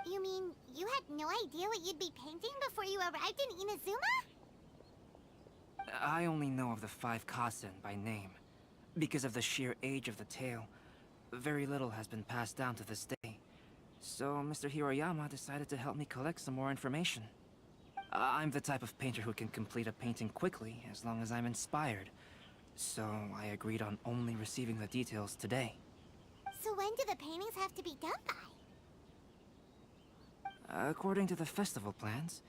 You mean you had no idea what you'd be painting before you arrived in Inazuma? I only know of the 5 Kasen by name. Because of the sheer age of the tale, very little has been passed down to this day. So Mr. Hiroyama decided to help me collect some more information. I'm the type of painter who can complete a painting quickly as long as I'm inspired. So I agreed on only receiving the details today. So when do the paintings have to be done by? According to the festival plans,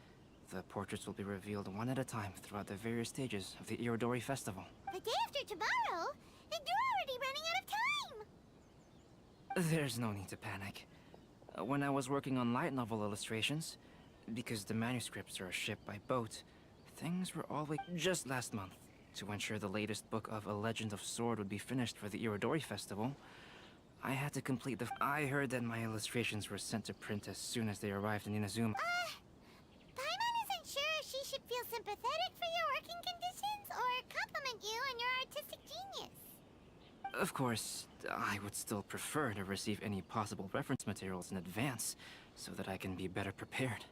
the portraits will be revealed one at a time throughout the various stages of the Irodori Festival. The day after tomorrow? Then you're already running out of time! There's no need to panic. When I was working on light novel illustrations, because the manuscripts are shipped by boat, things were always just last month. To ensure the latest book of A Legend of Sword would be finished for the Irodori Festival, I had to complete the... I heard that my illustrations were sent to print as soon as they arrived in Inazuma. Paimon isn't sure if she should feel sympathetic for your working conditions or compliment you on your artistic genius. Of course, I would still prefer to receive any possible reference materials in advance, so that I can be better prepared.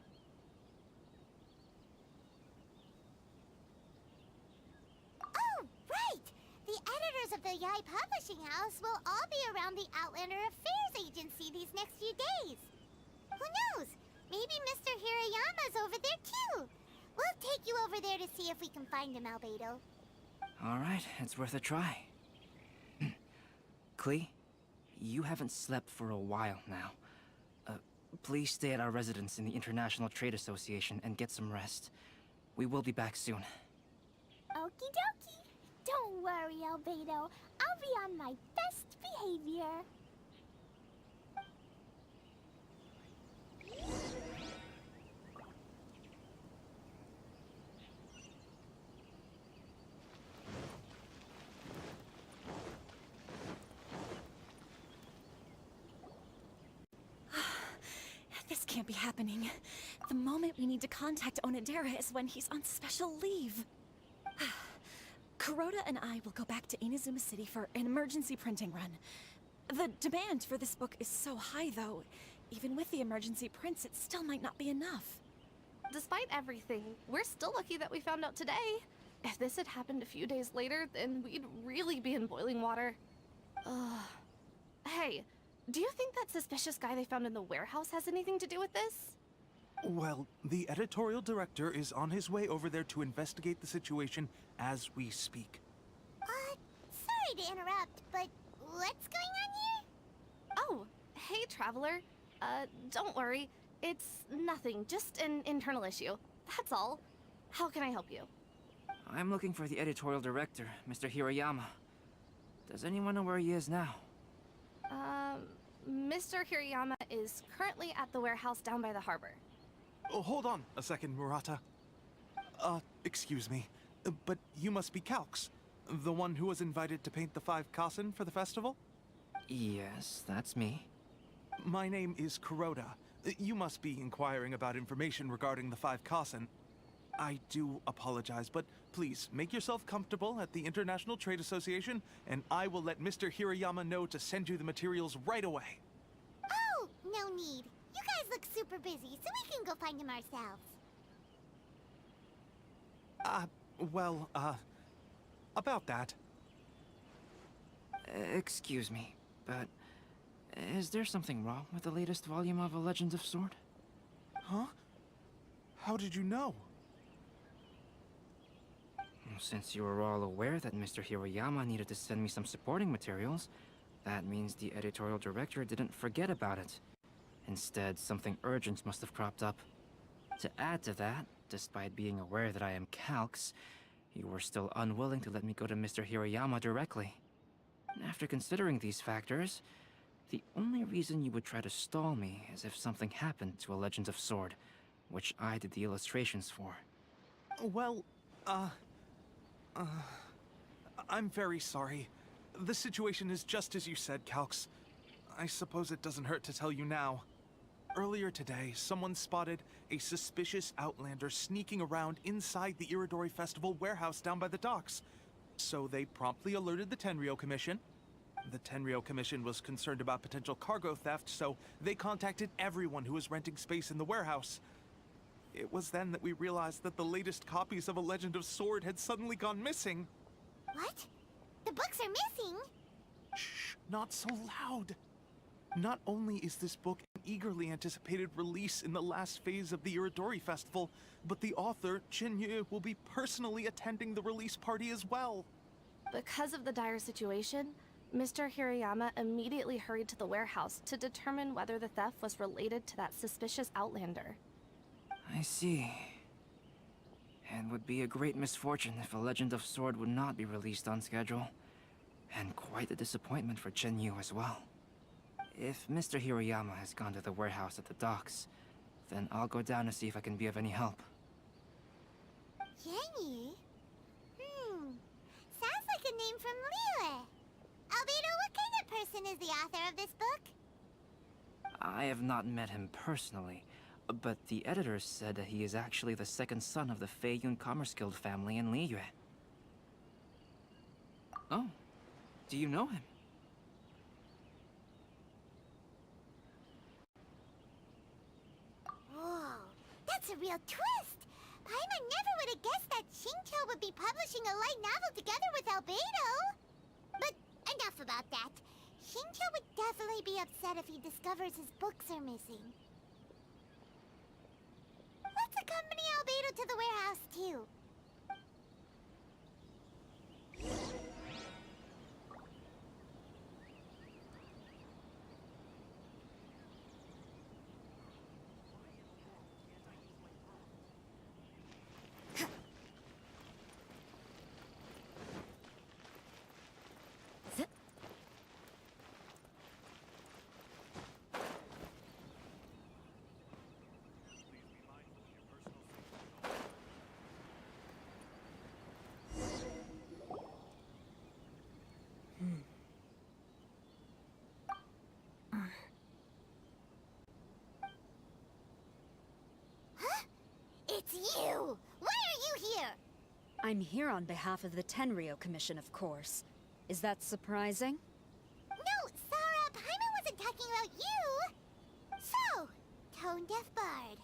Oh, right! The editors of the Yai Publishing House will all be around the Outlander Affairs Agency these next few days. Who knows? Maybe Mr. Hirayama's over there too. We'll take you over there to see if we can find him, Albedo. Alright, it's worth a try. Klee, you haven't slept for a while now. Please stay at our residence in the International Trade Association and get some rest. We will be back soon. Okie dokie. Don't worry, Albedo. I'll be on my best behavior. This can't be happening. The moment we need to contact Onodera is when he's on special leave. Kuroda and I will go back to Inazuma City for an emergency printing run. The demand for this book is so high, though. Even with the emergency prints, it still might not be enough. Despite everything, we're still lucky that we found out today. If this had happened a few days later, then we'd really be in boiling water. Hey, do you think that suspicious guy they found in the warehouse has anything to do with this? Well, the editorial director is on his way over there to investigate the situation as we speak. Sorry to interrupt, but what's going on here? Oh, hey, Traveler. Don't worry. It's nothing, just an internal issue. That's all. How can I help you? I'm looking for the editorial director, Mr. Hiroyama. Does anyone know where he is now? Mr. Hiroyama is currently at the warehouse down by the harbor. Oh, hold on a second, Murata. Excuse me, but you must be Calx, the one who was invited to paint the 5 Kasen for the festival? Yes, that's me. My name is Kuroda. You must be inquiring about information regarding the 5 Kasen. I do apologize, but please make yourself comfortable at the International Trade Association, and I will let Mr. Hiroyama know to send you the materials right away. Oh, no need. You guys look super busy, so we can go find him ourselves. About that. Excuse me, but is there something wrong with the latest volume of A Legend of Sword? Huh? How did you know? Since you were all aware that Mr. Hiroyama needed to send me some supporting materials, that means the editorial director didn't forget about it. Instead, something urgent must have cropped up. To add to that, despite being aware that I am Calx, you were still unwilling to let me go to Mr. Hiroyama directly. After considering these factors, the only reason you would try to stall me is if something happened to A Legend of Sword, which I did the illustrations for. Well, I'm very sorry. The situation is just as you said, Calx. I suppose it doesn't hurt to tell you now. Earlier today, someone spotted a suspicious outlander sneaking around inside the Iridori Festival warehouse down by the docks. So they promptly alerted the Tenryou Commission. The Tenryou Commission was concerned about potential cargo theft, so they contacted everyone who was renting space in the warehouse. It was then that we realized that the latest copies of A Legend of Sword had suddenly gone missing. What? The books are missing? Shh, not so loud. Not only is this book an eagerly anticipated release in the last phase of the Iridori Festival, but the author, Jinyu, will be personally attending the release party as well. Because of the dire situation, Mr. Hirayama immediately hurried to the warehouse to determine whether the theft was related to that suspicious outlander. I see. It would be a great misfortune if A Legend of Sword would not be released on schedule. And quite a disappointment for Jinyu as well. If Mr. Hirayama has gone to the warehouse at the docks, then I'll go down to see if I can be of any help. Jenny? Sounds like a name from Liyue. Albedo, what kind of person is the author of this book? I have not met him personally, but the editor said that he is actually the second son of the Feiyun Commerce Guild family in Liyue. Oh, do you know him? Whoa, that's a real twist! Paimon never would have guessed that Xingqiu would be publishing a light novel together with Albedo! But enough about that. Xingqiu would definitely be upset if he discovers his books are missing. Let's accompany Albedo to the warehouse, too. It's you! Why are you here? I'm here on behalf of the Tenryou Commission, of course. Is that surprising? No, Sarah, Paimon wasn't talking about you! So, Tone-Deaf Bard.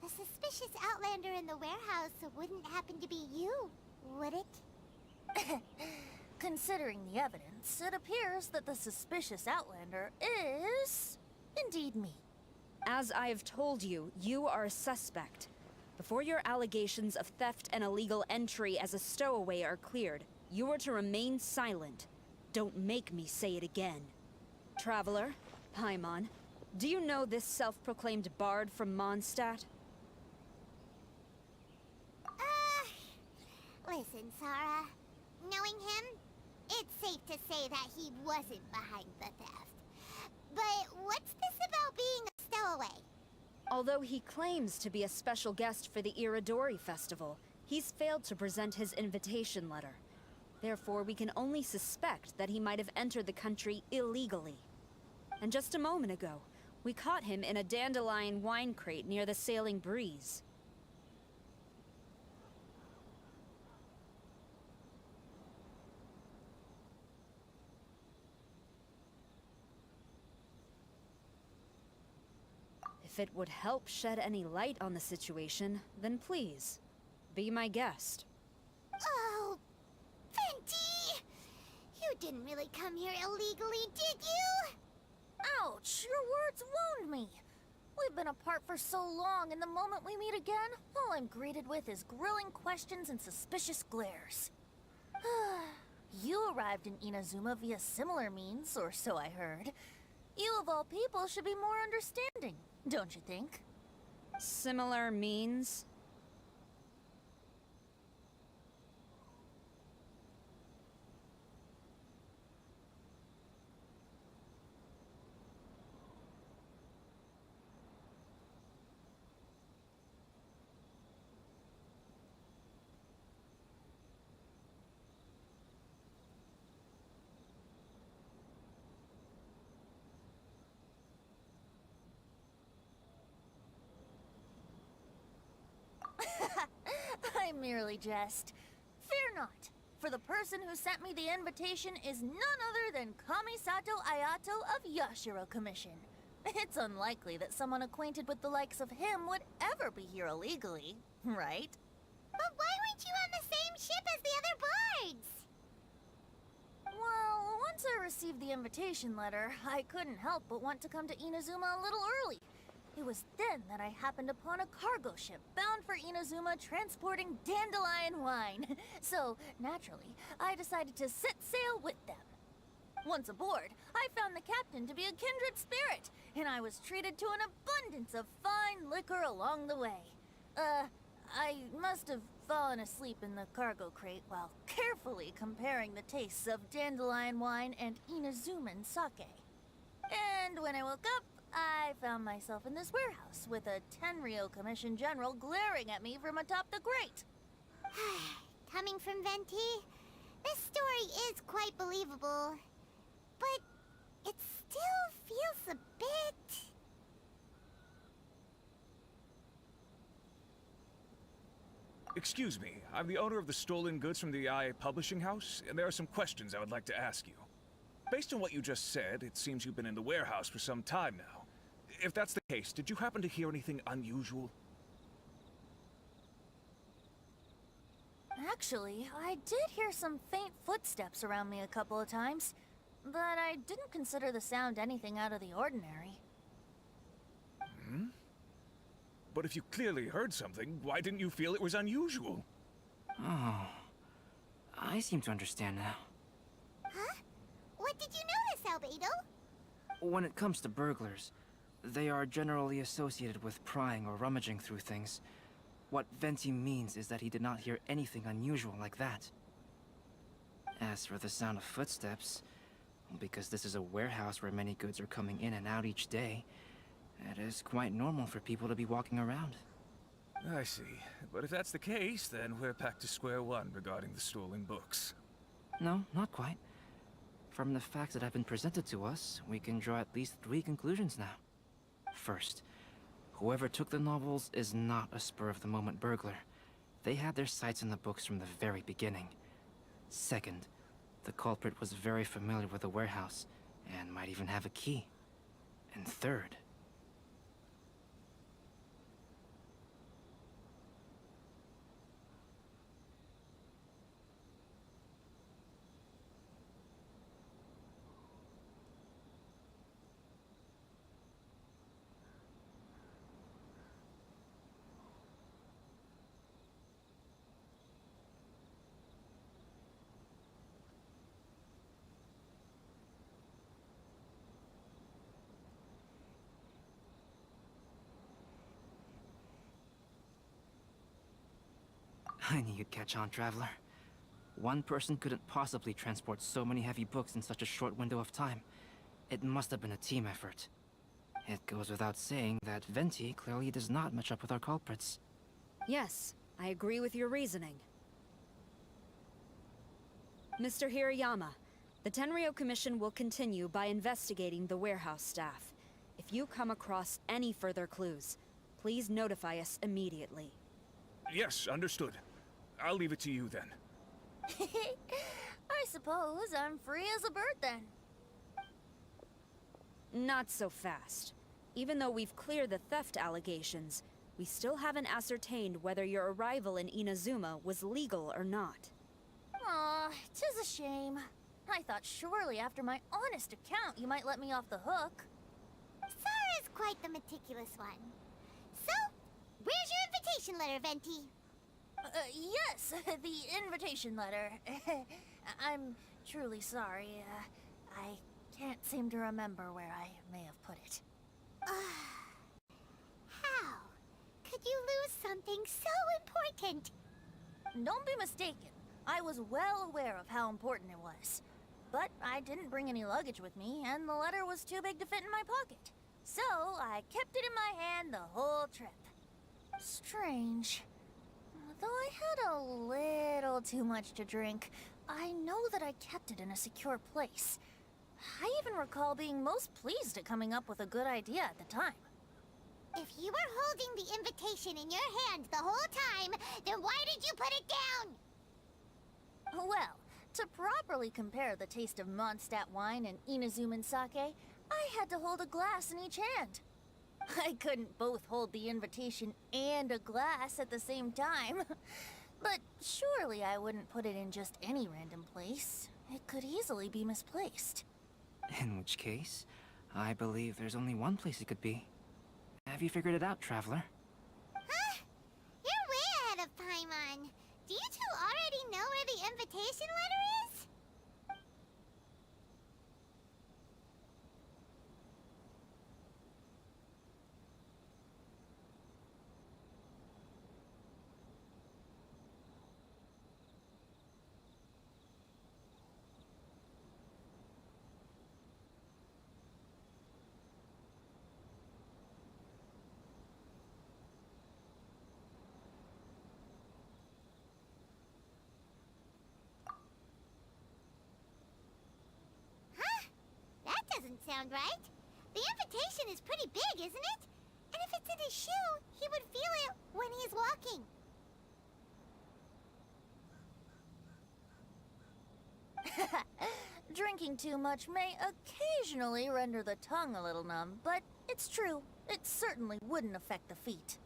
The suspicious outlander in the warehouse wouldn't happen to be you, would it? Considering the evidence, it appears that the suspicious outlander is indeed me. As I have told you, you are a suspect. Before your allegations of theft and illegal entry as a stowaway are cleared, you are to remain silent. Don't make me say it again. Traveler, Paimon, do you know this self-proclaimed bard from Mondstadt? Listen, Sarah. Knowing him, it's safe to say that he wasn't behind the theft. But what's this about being a stowaway? Although he claims to be a special guest for the Iridori Festival, he's failed to present his invitation letter. Therefore, we can only suspect that he might have entered the country illegally. And just a moment ago, we caught him in a dandelion wine crate near the Sailing Breeze. If it would help shed any light on the situation, then please, be my guest. Oh, Fenty! You didn't really come here illegally, did you? Ouch, your words wound me. We've been apart for so long, and the moment we meet again, all I'm greeted with is grilling questions and suspicious glares. You arrived in Inazuma via similar means, or so I heard. You of all people should be more understanding, don't you think? Similar means? silly jest. Fear not, for the person who sent me the invitation is none other than Kamisato Ayato of Yashiro Commission. It's unlikely that someone acquainted with the likes of him would ever be here illegally, right? But why weren't you on the same ship as the other bards? Well, once I received the invitation letter, I couldn't help but want to come to Inazuma a little early. It was then that I happened upon a cargo ship bound for Inazuma transporting dandelion wine. So, naturally, I decided to set sail with them. Once aboard, I found the captain to be a kindred spirit, and I was treated to an abundance of fine liquor along the way. I must have fallen asleep in the cargo crate while carefully comparing the tastes of dandelion wine and Inazuman sake. And when I woke up, I found myself in this warehouse with a Tenryo Commission General glaring at me from atop the grate. Coming from Venti, this story is quite believable. But it still feels a bit... Excuse me, I'm the owner of the stolen goods from the IA Publishing House, and there are some questions I would like to ask you. Based on what you just said, it seems you've been in the warehouse for some time now. If that's the case, did you happen to hear anything unusual? Actually, I did hear some faint footsteps around me a couple of times, but I didn't consider the sound anything out of the ordinary. Hmm? But if you clearly heard something, why didn't you feel it was unusual? Oh, I seem to understand now. Huh? What did you notice, Albedo? When it comes to burglars, they are generally associated with prying or rummaging through things. What Venti means is that he did not hear anything unusual like that. As for the sound of footsteps, because this is a warehouse where many goods are coming in and out each day, it is quite normal for people to be walking around. I see. But if that's the case, then we're back to square one regarding the stolen books. No, not quite. From the facts that have been presented to us, we can draw at least 3 conclusions now. First, whoever took the novels is not a spur-of-the-moment burglar. They had their sights on the books from the very beginning. Second, the culprit was very familiar with the warehouse, and might even have a key. And third... I knew you'd catch on, Traveler. One person couldn't possibly transport so many heavy books in such a short window of time. It must have been a team effort. It goes without saying that Venti clearly does not match up with our culprits. Yes, I agree with your reasoning. Mr. Hirayama, the Tenryo Commission will continue by investigating the warehouse staff. If you come across any further clues, please notify us immediately. Yes, understood. I'll leave it to you then. I suppose I'm free as a bird then. Not so fast. Even though we've cleared the theft allegations, we still haven't ascertained whether your arrival in Inazuma was legal or not. Aw, 'tis a shame. I thought surely after my honest account you might let me off the hook. Sarah's quite the meticulous one. So, where's your invitation letter, Venti? Yes, the invitation letter. I'm truly sorry. I can't seem to remember where I may have put it. How could you lose something so important? Don't be mistaken. I was well aware of how important it was. But I didn't bring any luggage with me, and the letter was too big to fit in my pocket. So I kept it in my hand the whole trip. Strange. Though I had a little too much to drink, I know that I kept it in a secure place. I even recall being most pleased at coming up with a good idea at the time. If you were holding the invitation in your hand the whole time, then why did you put it down? Well, to properly compare the taste of Mondstadt wine and Inazuman sake, I had to hold a glass in each hand. I couldn't both hold the invitation and a glass at the same time. But surely I wouldn't put it in just any random place. It could easily be misplaced. In which case, I believe there's only one place it could be. Have you figured it out, Traveler? Huh? You're way ahead of Paimon. Do you two already know where the invitation letter is? That doesn't sound right. The invitation is pretty big, isn't it? And if it's in his shoe, he would feel it when he's walking. Drinking too much may occasionally render the tongue a little numb, but it's true. It certainly wouldn't affect the feet.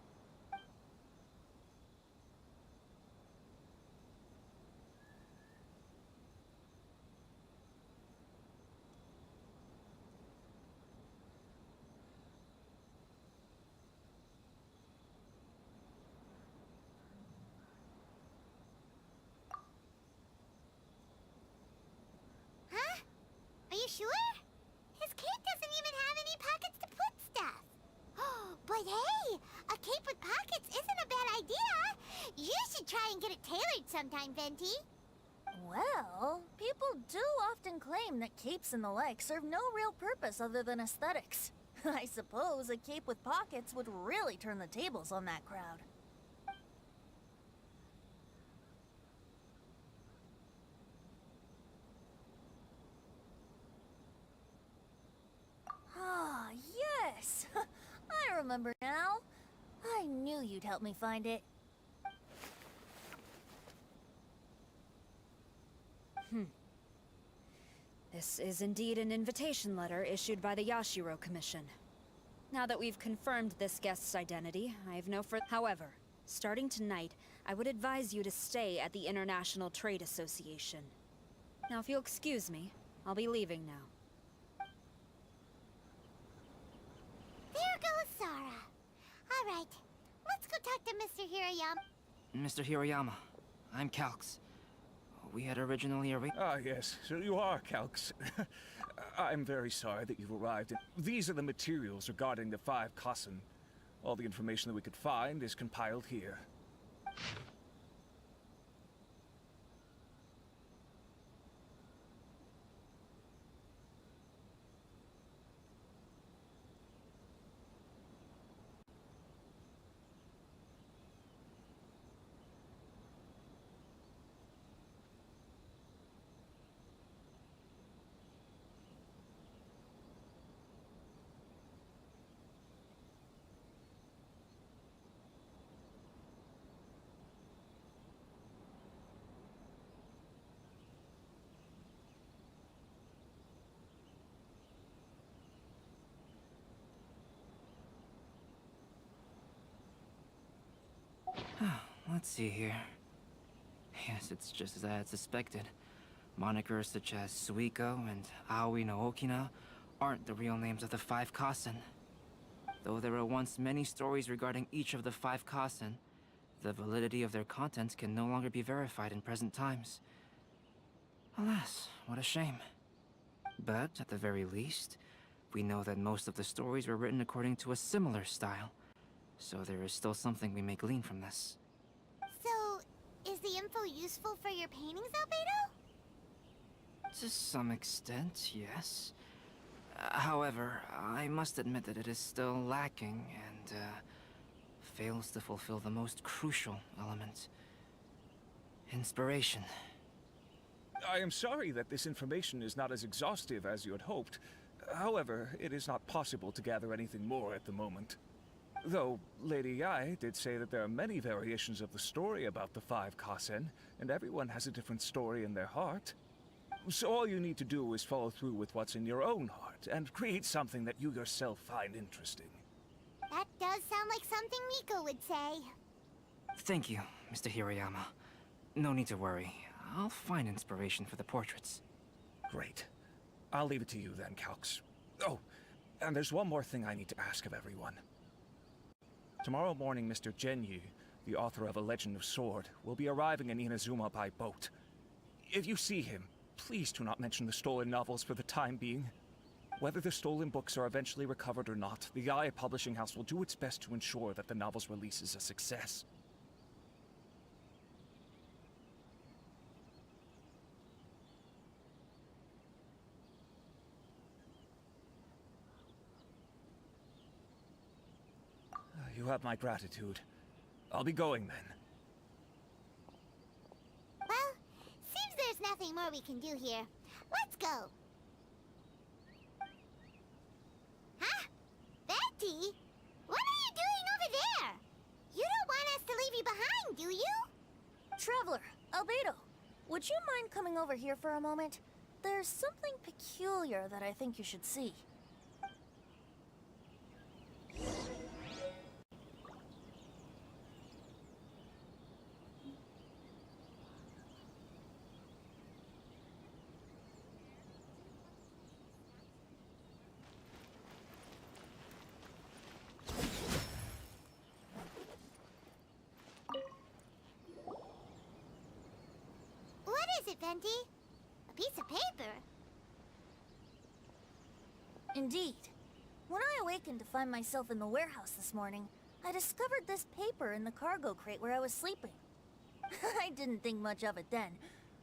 Huh? Are you sure? His cape doesn't even have any pockets to put stuff. But hey, a cape with pockets isn't a bad idea. You should try and get it tailored sometime, Venti. Well, people do often claim that capes and the like serve no real purpose other than aesthetics. I suppose a cape with pockets would really turn the tables on that crowd. Ah, yes! I remember now. I knew you'd help me find it. This is indeed an invitation letter issued by the Yashiro Commission. Now that we've confirmed this guest's identity, I have no further. However, starting tonight, I would advise you to stay at the International Trade Association. Now, if you'll excuse me, I'll be leaving now. There goes Sara. All right, let's go talk to Mr. Hirayama. Mr. Hiroyama, I'm Calx. We had originally arranged. Ah, yes, so you are Calx. I'm very sorry that you've arrived. These are the materials regarding the 5 Kassen. All the information that we could find is compiled here. Let's see here. Yes, it's just as I had suspected. Monikers such as Suiko and Aoi no Okina aren't the real names of the 5 Kassen. Though there were once many stories regarding each of the 5 Kassen, the validity of their contents can no longer be verified in present times. Alas, what a shame. But, at the very least, we know that most of the stories were written according to a similar style. So there is still something we may glean from this. So, is the info useful for your paintings, Albedo? To some extent, yes. However, I must admit that it is still lacking and, fails to fulfill the most crucial element. Inspiration. I am sorry that this information is not as exhaustive as you had hoped. However, it is not possible to gather anything more at the moment. Though Lady Yai did say that there are many variations of the story about the 5 Kasen, and everyone has a different story in their heart. So all you need to do is follow through with what's in your own heart, and create something that you yourself find interesting. That does sound like something Miko would say. Thank you, Mr. Hirayama. No need to worry. I'll find inspiration for the portraits. Great. I'll leave it to you then, Calx. Oh, and there's one more thing I need to ask of everyone. Tomorrow morning, Mr. Genyu, the author of A Legend of Sword, will be arriving in Inazuma by boat. If you see him, please do not mention the stolen novels for the time being. Whether the stolen books are eventually recovered or not, the Yae Publishing House will do its best to ensure that the novel's release is a success. You have my gratitude. I'll be going then. Well, seems there's nothing more we can do here. Let's go. Huh? Betty? What are you doing over there? You don't want us to leave you behind, do you? Traveler, Albedo, would you mind coming over here for a moment? There's something peculiar that I think you should see. What is it, Venti? A piece of paper? Indeed. When I awakened to find myself in the warehouse this morning, I discovered this paper in the cargo crate where I was sleeping. I didn't think much of it then.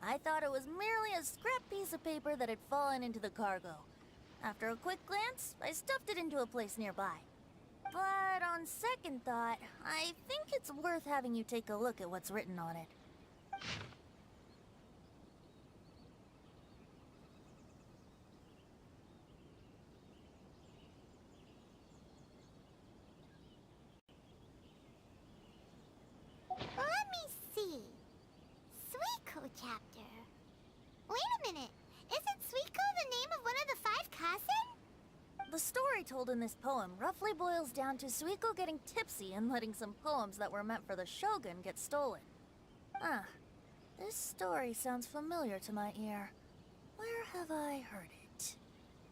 I thought it was merely a scrap piece of paper that had fallen into the cargo. After a quick glance, I stuffed it into a place nearby. But on second thought, I think it's worth having you take a look at what's written on it. Let me see. Suiko chapter. Wait a minute. Isn't Suiko the name of one of the 5 Kasen? The story told in this poem roughly boils down to Suiko getting tipsy and letting some poems that were meant for the Shogun get stolen. Ah, this story sounds familiar to my ear. Where have I heard it?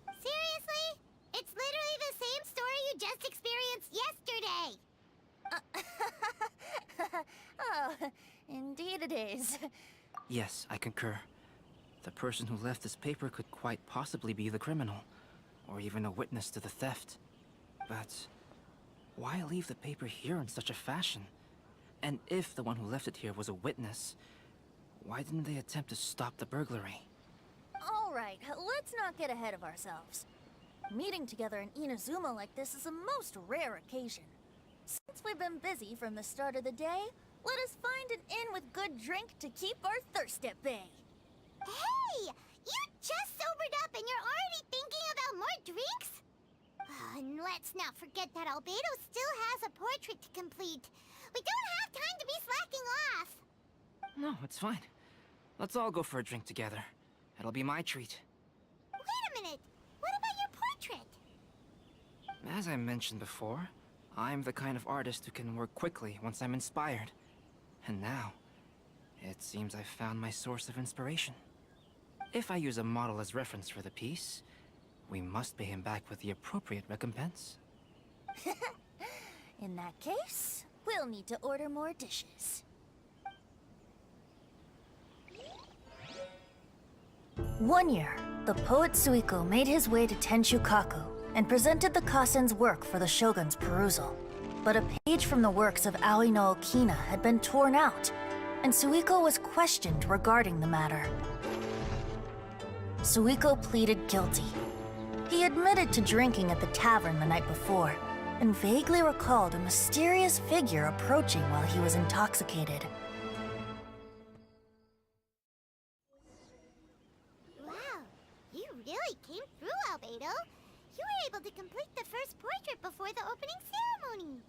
Seriously? It's literally the same story you just experienced yesterday. Oh, indeed it is. Yes, I concur. The person who left this paper could quite possibly be the criminal, or even a witness to the theft. But why leave the paper here in such a fashion? And if the one who left it here was a witness, why didn't they attempt to stop the burglary? All right, let's not get ahead of ourselves. Meeting together in Inazuma like this is a most rare occasion. Since we've been busy from the start of the day, let us find an inn with good drink to keep our thirst at bay. Hey! You just sobered up and you're already thinking about more drinks? And let's not forget that Albedo still has a portrait to complete. We don't have time to be slacking off. No, it's fine. Let's all go for a drink together. It'll be my treat. Wait a minute. What about your portrait? As I mentioned before, I'm the kind of artist who can work quickly once I'm inspired. And now, it seems I've found my source of inspiration. If I use a model as reference for the piece, we must pay him back with the appropriate recompense. In that case, we'll need to order more dishes. One year, the poet Suiko made his way to Tenshukaku and presented the Kasen's work for the Shogun's perusal. But a page from the works of Aoi no Okina had been torn out, and Suiko was questioned regarding the matter. Suiko pleaded guilty. He admitted to drinking at the tavern the night before, and vaguely recalled a mysterious figure approaching while he was intoxicated. Wow, you really came through, Albedo. You were able to complete the first portrait before the opening ceremony.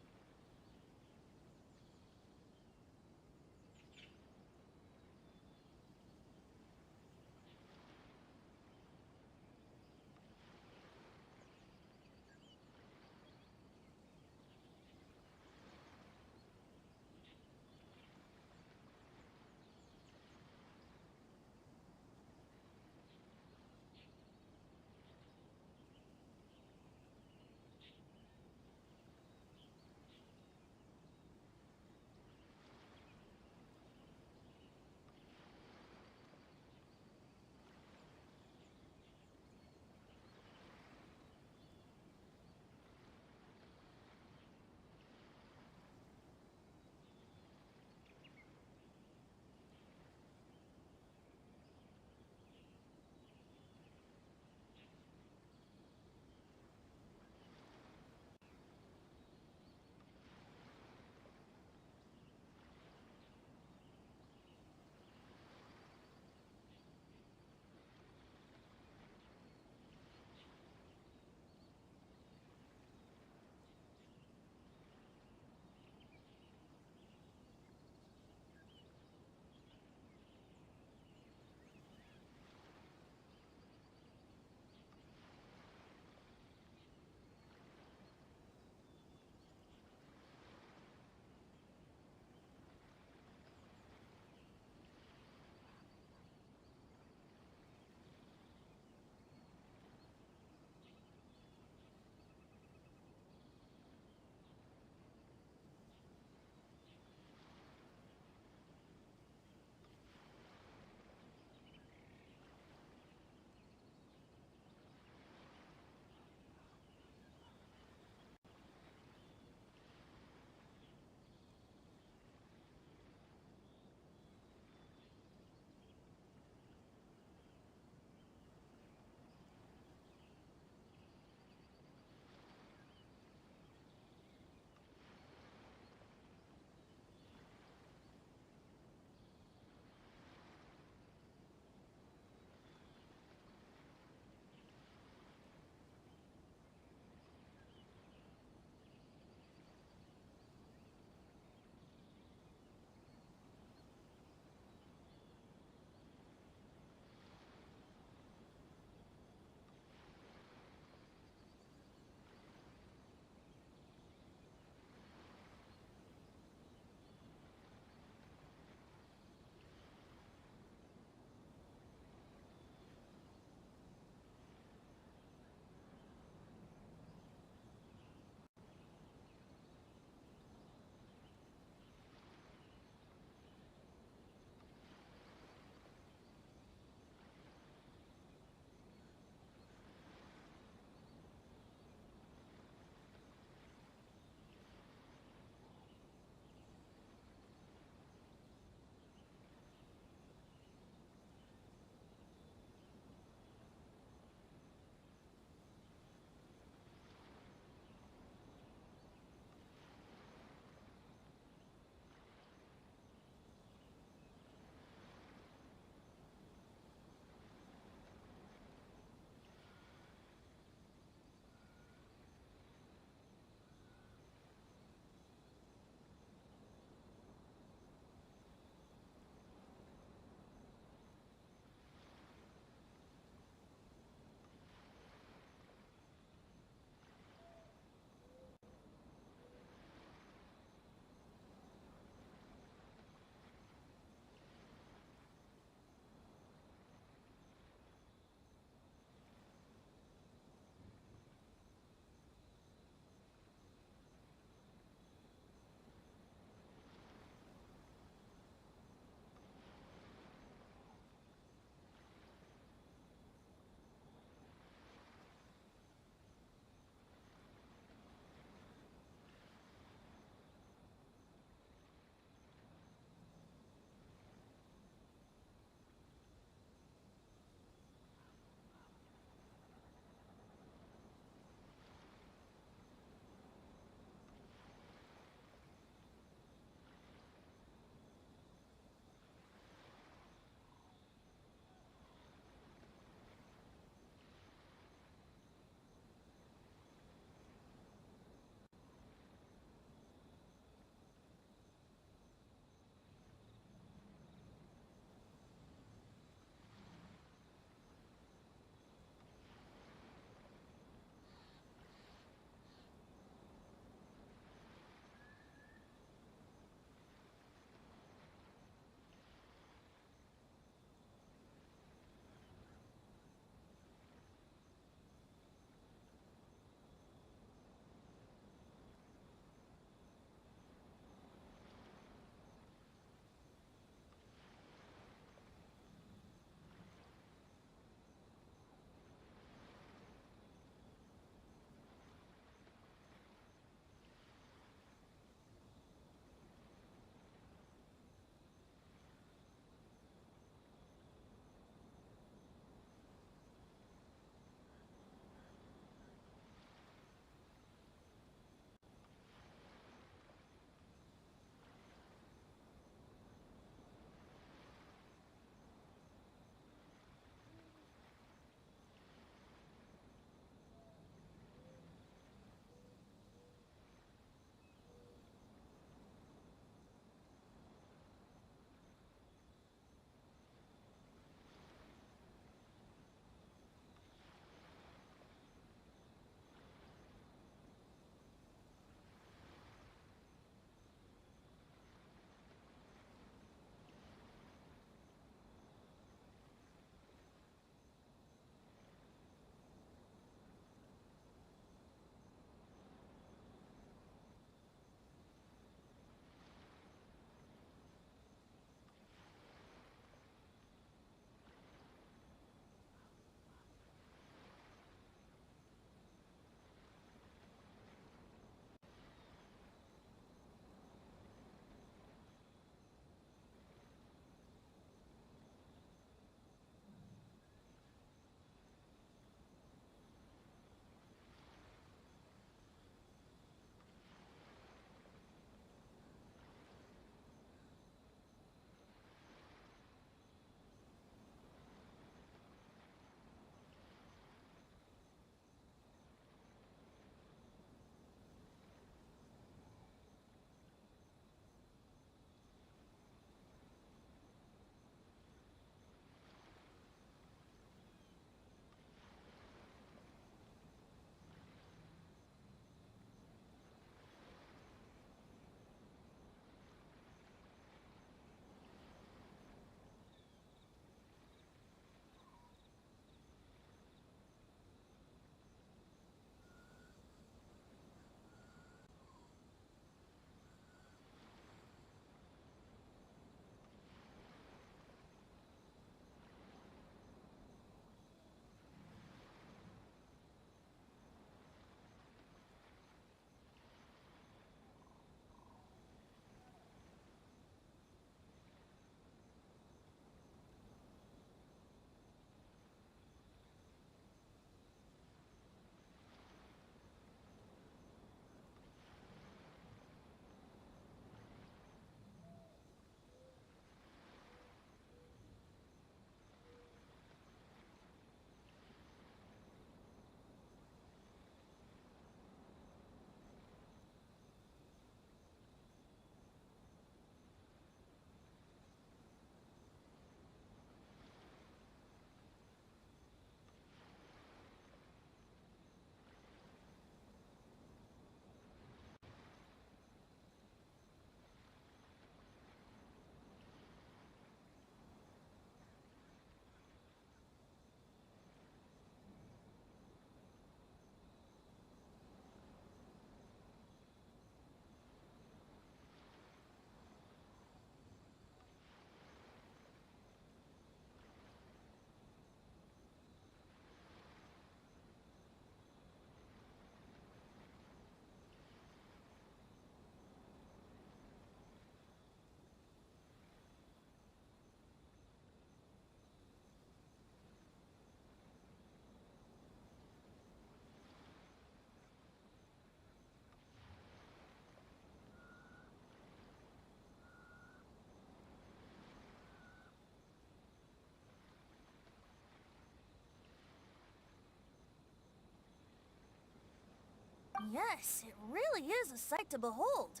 Yes, it really is a sight to behold.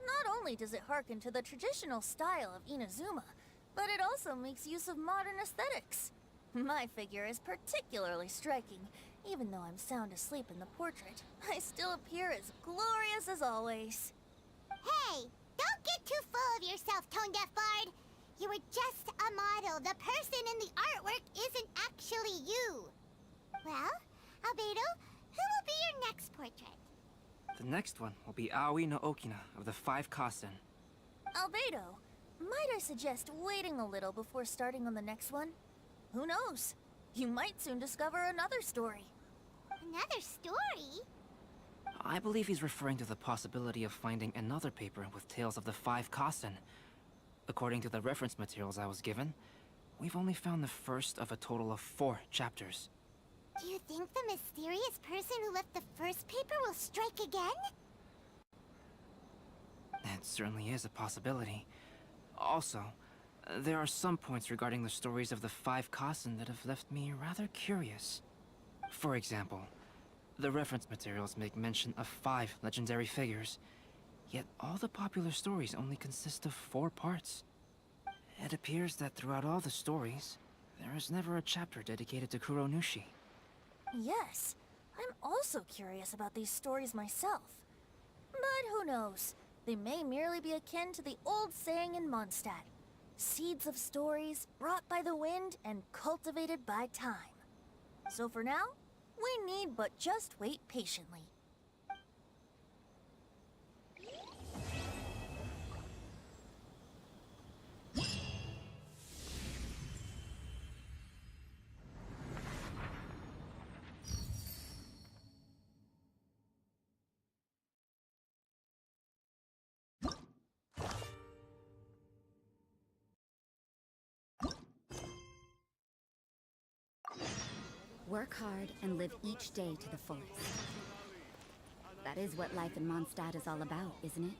Not only does it harken to the traditional style of Inazuma, but it also makes use of modern aesthetics. My figure is particularly striking. Even though I'm sound asleep in the portrait, I still appear as glorious as always. Hey, don't get too full of yourself, Tone Deaf Bard. You were just a model. The person in the artwork isn't actually you. Well, Albedo, who will be your next portrait? The next one will be Aoi no Okina of the 5 Kasen. Albedo, might I suggest waiting a little before starting on the next one? Who knows? You might soon discover another story. Another story? I believe he's referring to the possibility of finding another paper with tales of the 5 Kasen. According to the reference materials I was given, we've only found the first of a total of 4 chapters. Do you think the mysterious person who left the first paper will strike again? It certainly is a possibility. Also, there are some points regarding the stories of the 5 Kasen that have left me rather curious. For example, the reference materials make mention of 5 legendary figures, yet all the popular stories only consist of 4 parts. It appears that throughout all the stories, there is never a chapter dedicated to Kuronushi. Yes, I'm also curious about these stories myself. But who knows? They may merely be akin to the old saying in Mondstadt. Seeds of stories brought by the wind and cultivated by time. So for now, we need but just wait patiently. Work hard and live each day to the fullest. That is what life in Mondstadt is all about, isn't it?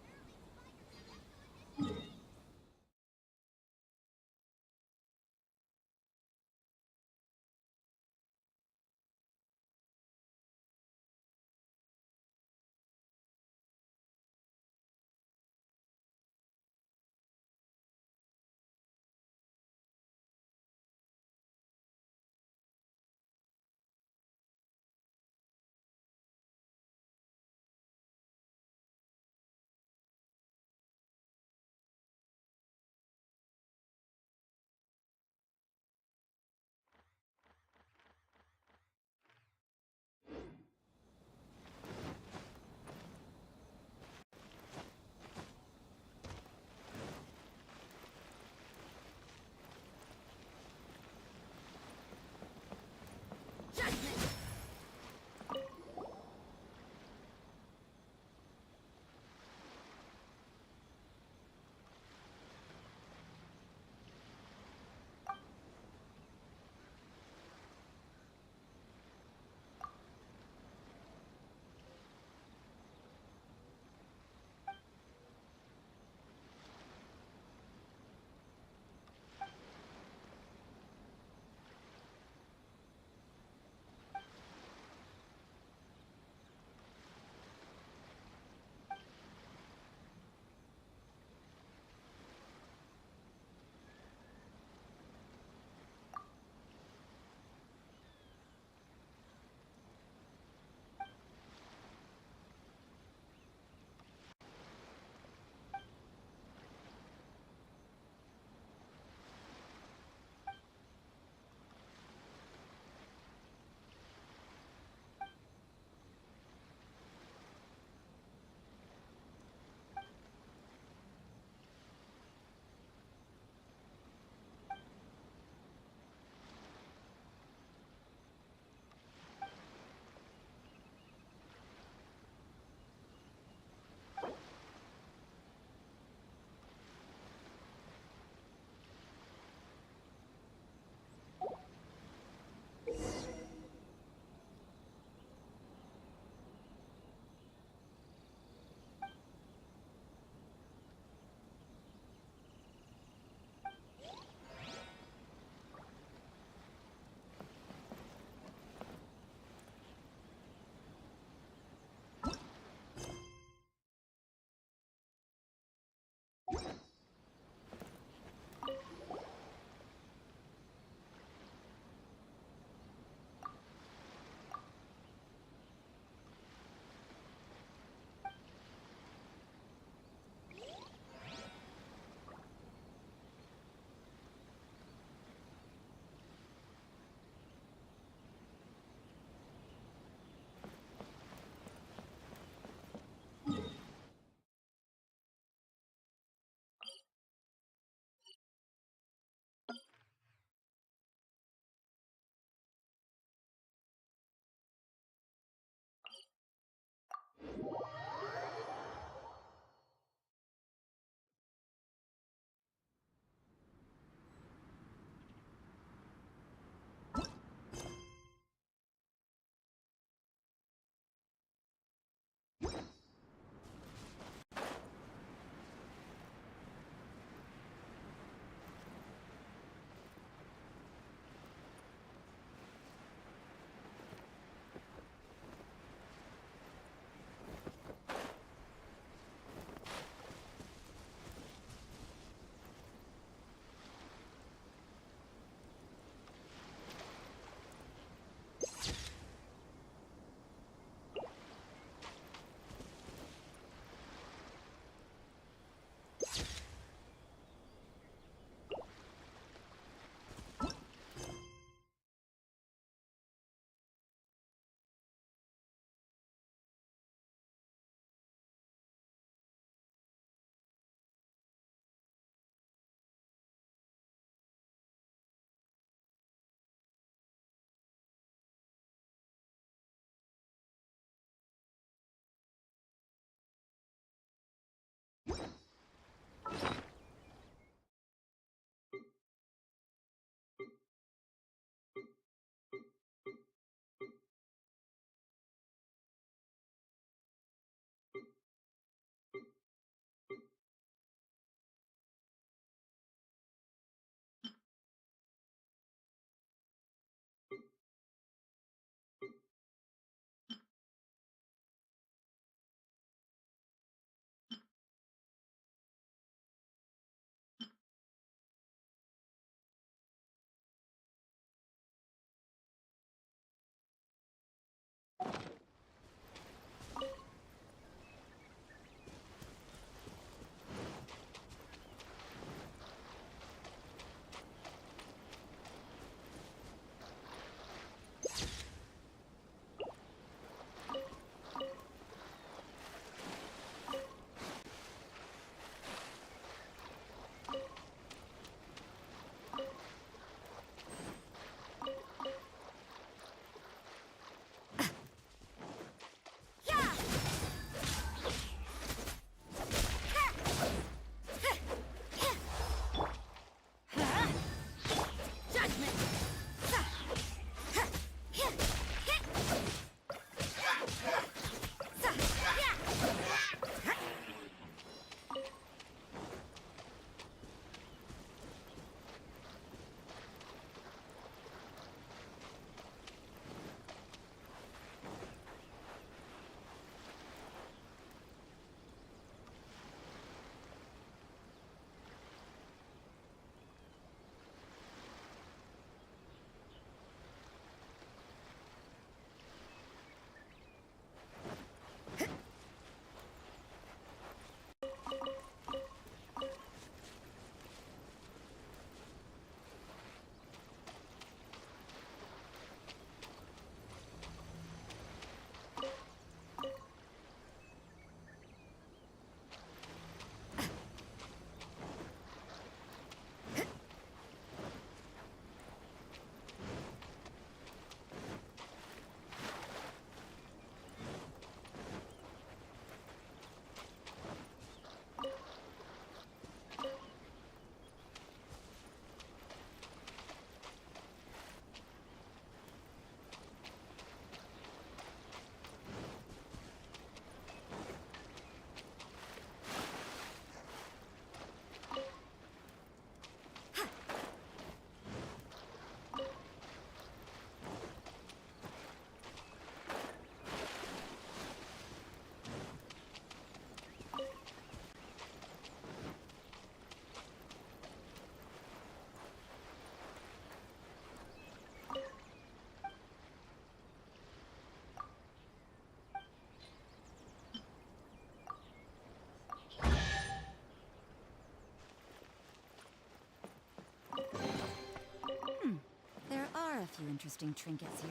interesting trinkets here.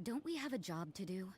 Don't we have a job to do?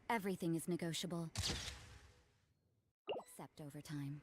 Everything is negotiable. Except overtime.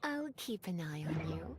I'll keep an eye on you.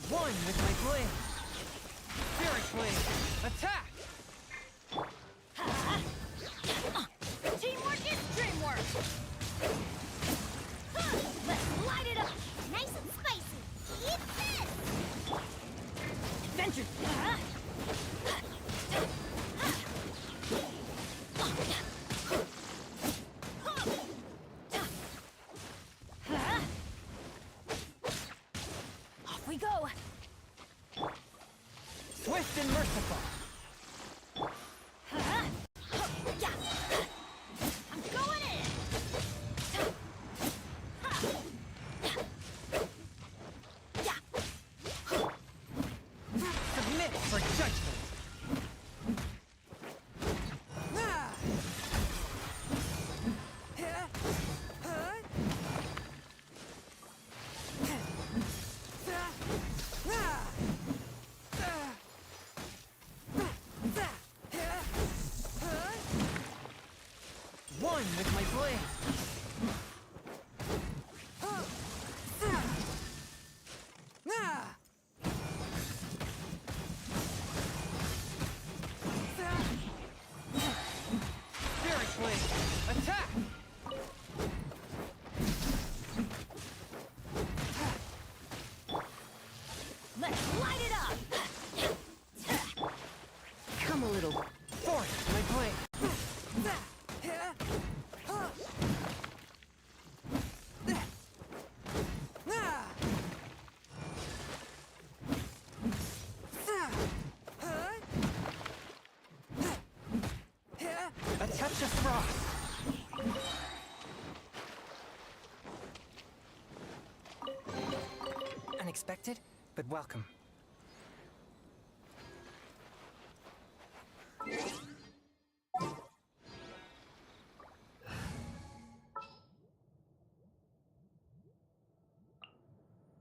One with my blade. Spirit blade. Attack! Teamwork is dreamwork! Let's light it up! Nice and spicy! Eat this! Adventure! Off we go! Swift and merciful! I'm going in! one with my blade. Spirit blade, attack! Let's light it up! Come a little forth, my blade. A touch of frost. Unexpected, but welcome.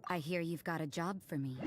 I hear you've got a job for me.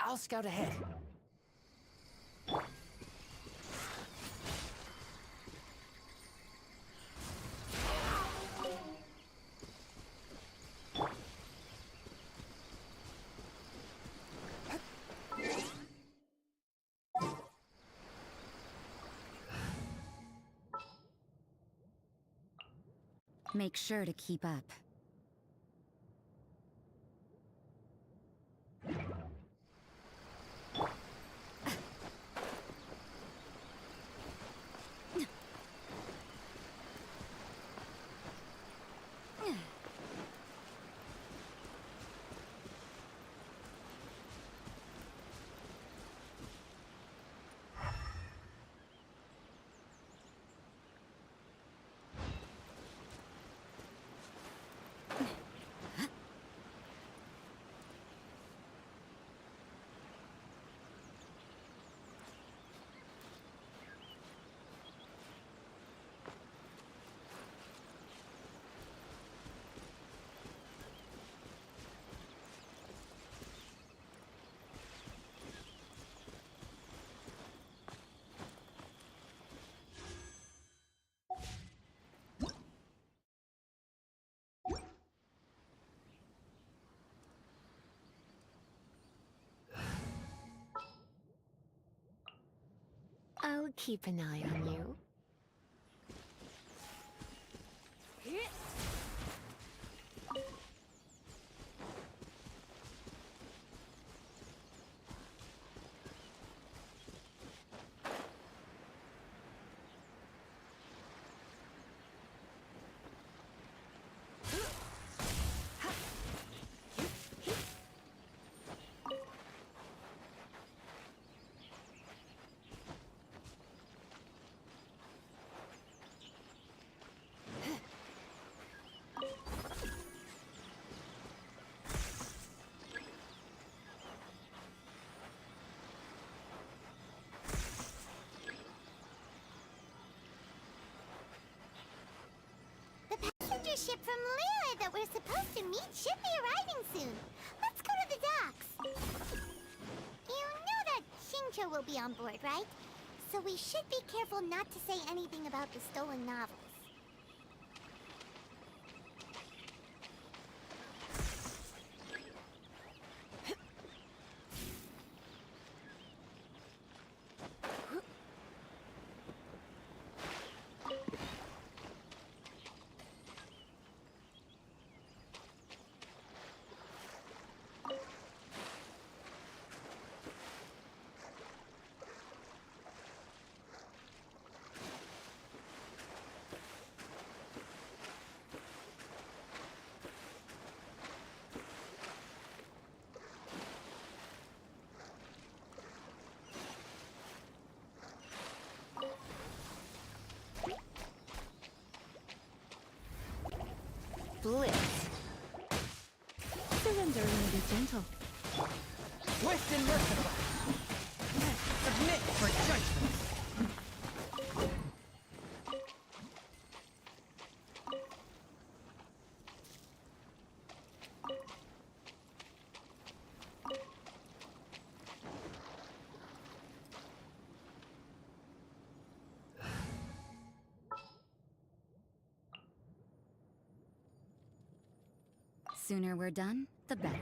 I'll scout ahead. Make sure to keep up. keep an eye on you. Passenger ship from Lyra that we're supposed to meet should be arriving soon. Let's go to the docks. You know that Shincho will be on board, right? So we should be careful not to say anything about the stolen novels. Blitz. Surrender and be gentle. Swift and merciful. Submit for judgment. Sooner we're done, the better.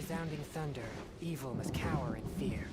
resounding thunder, evil must cower in fear.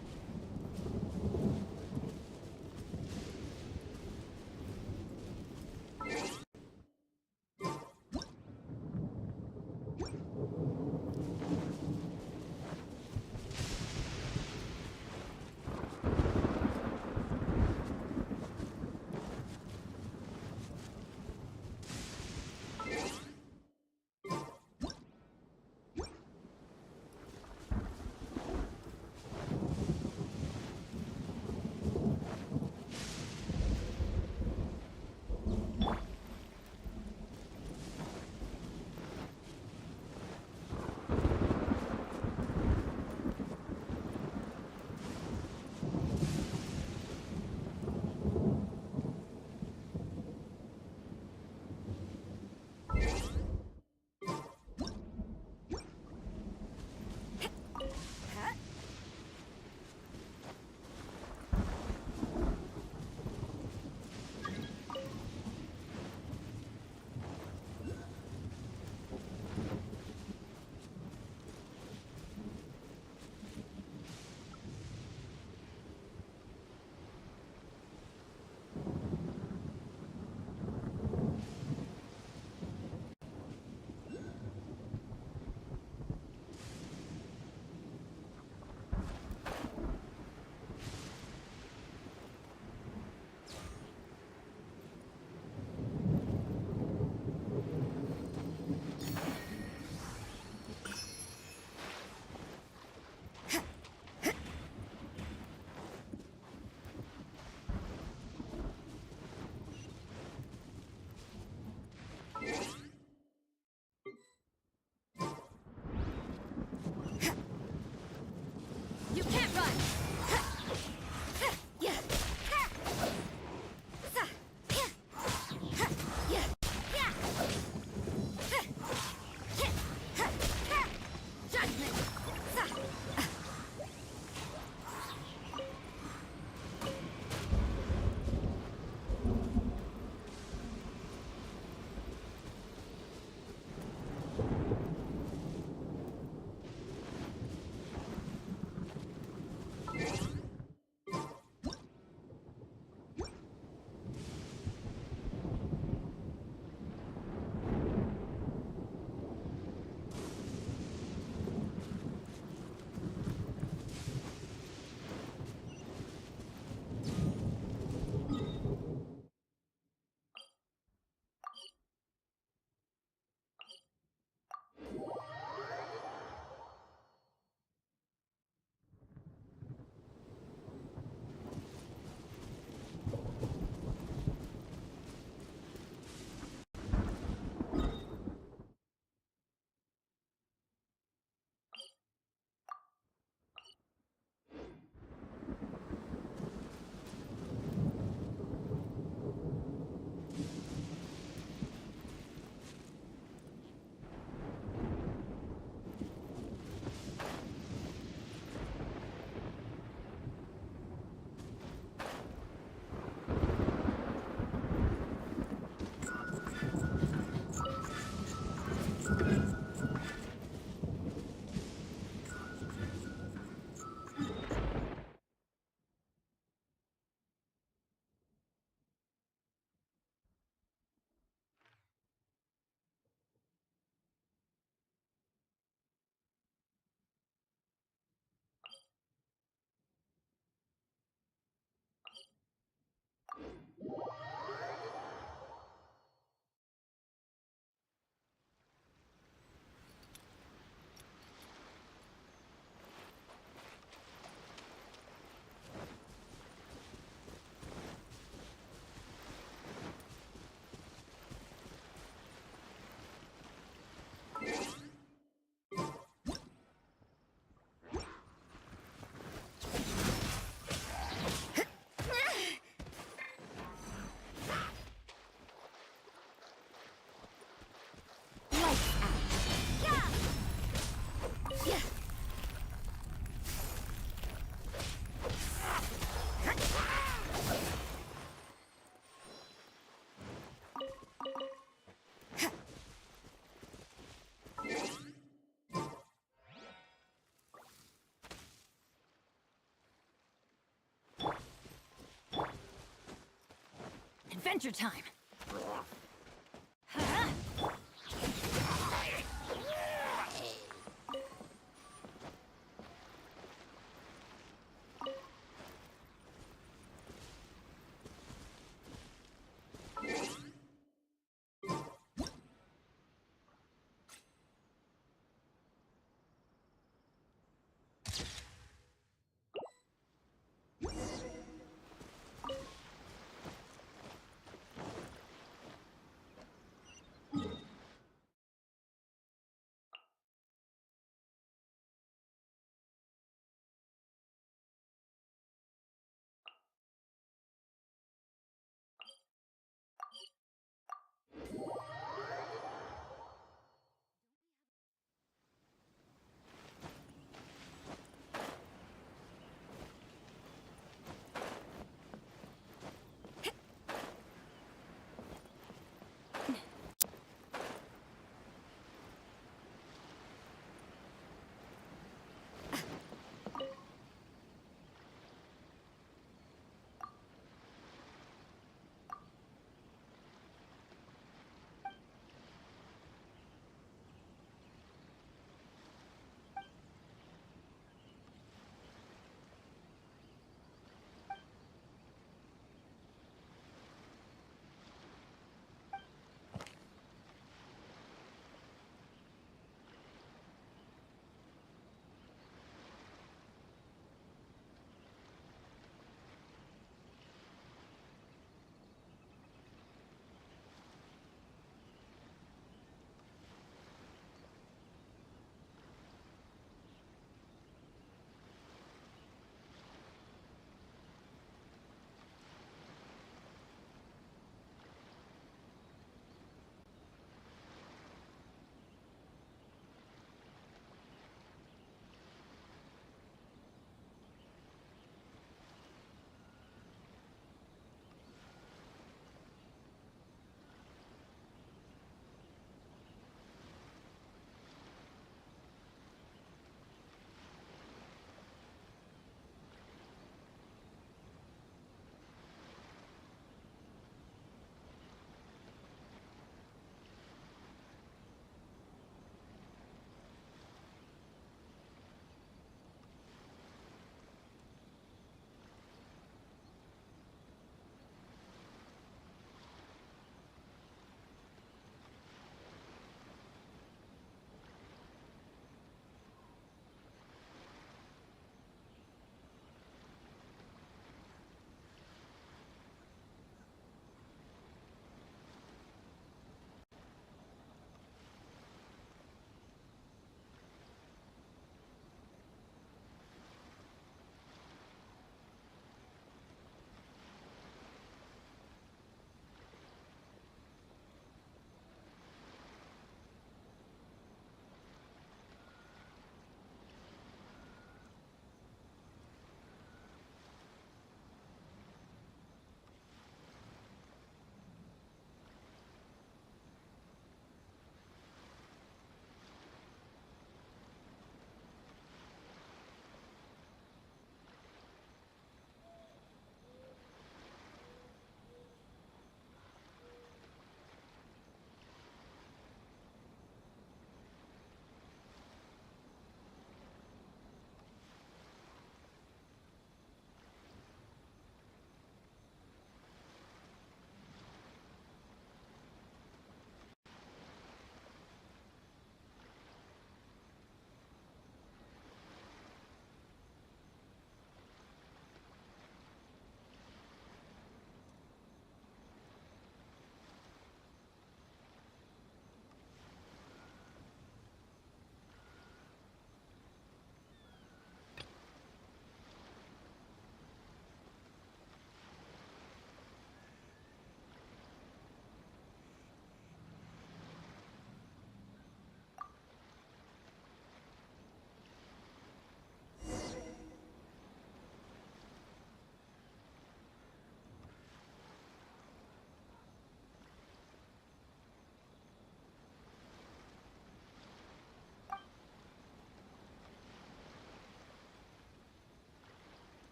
Adventure time!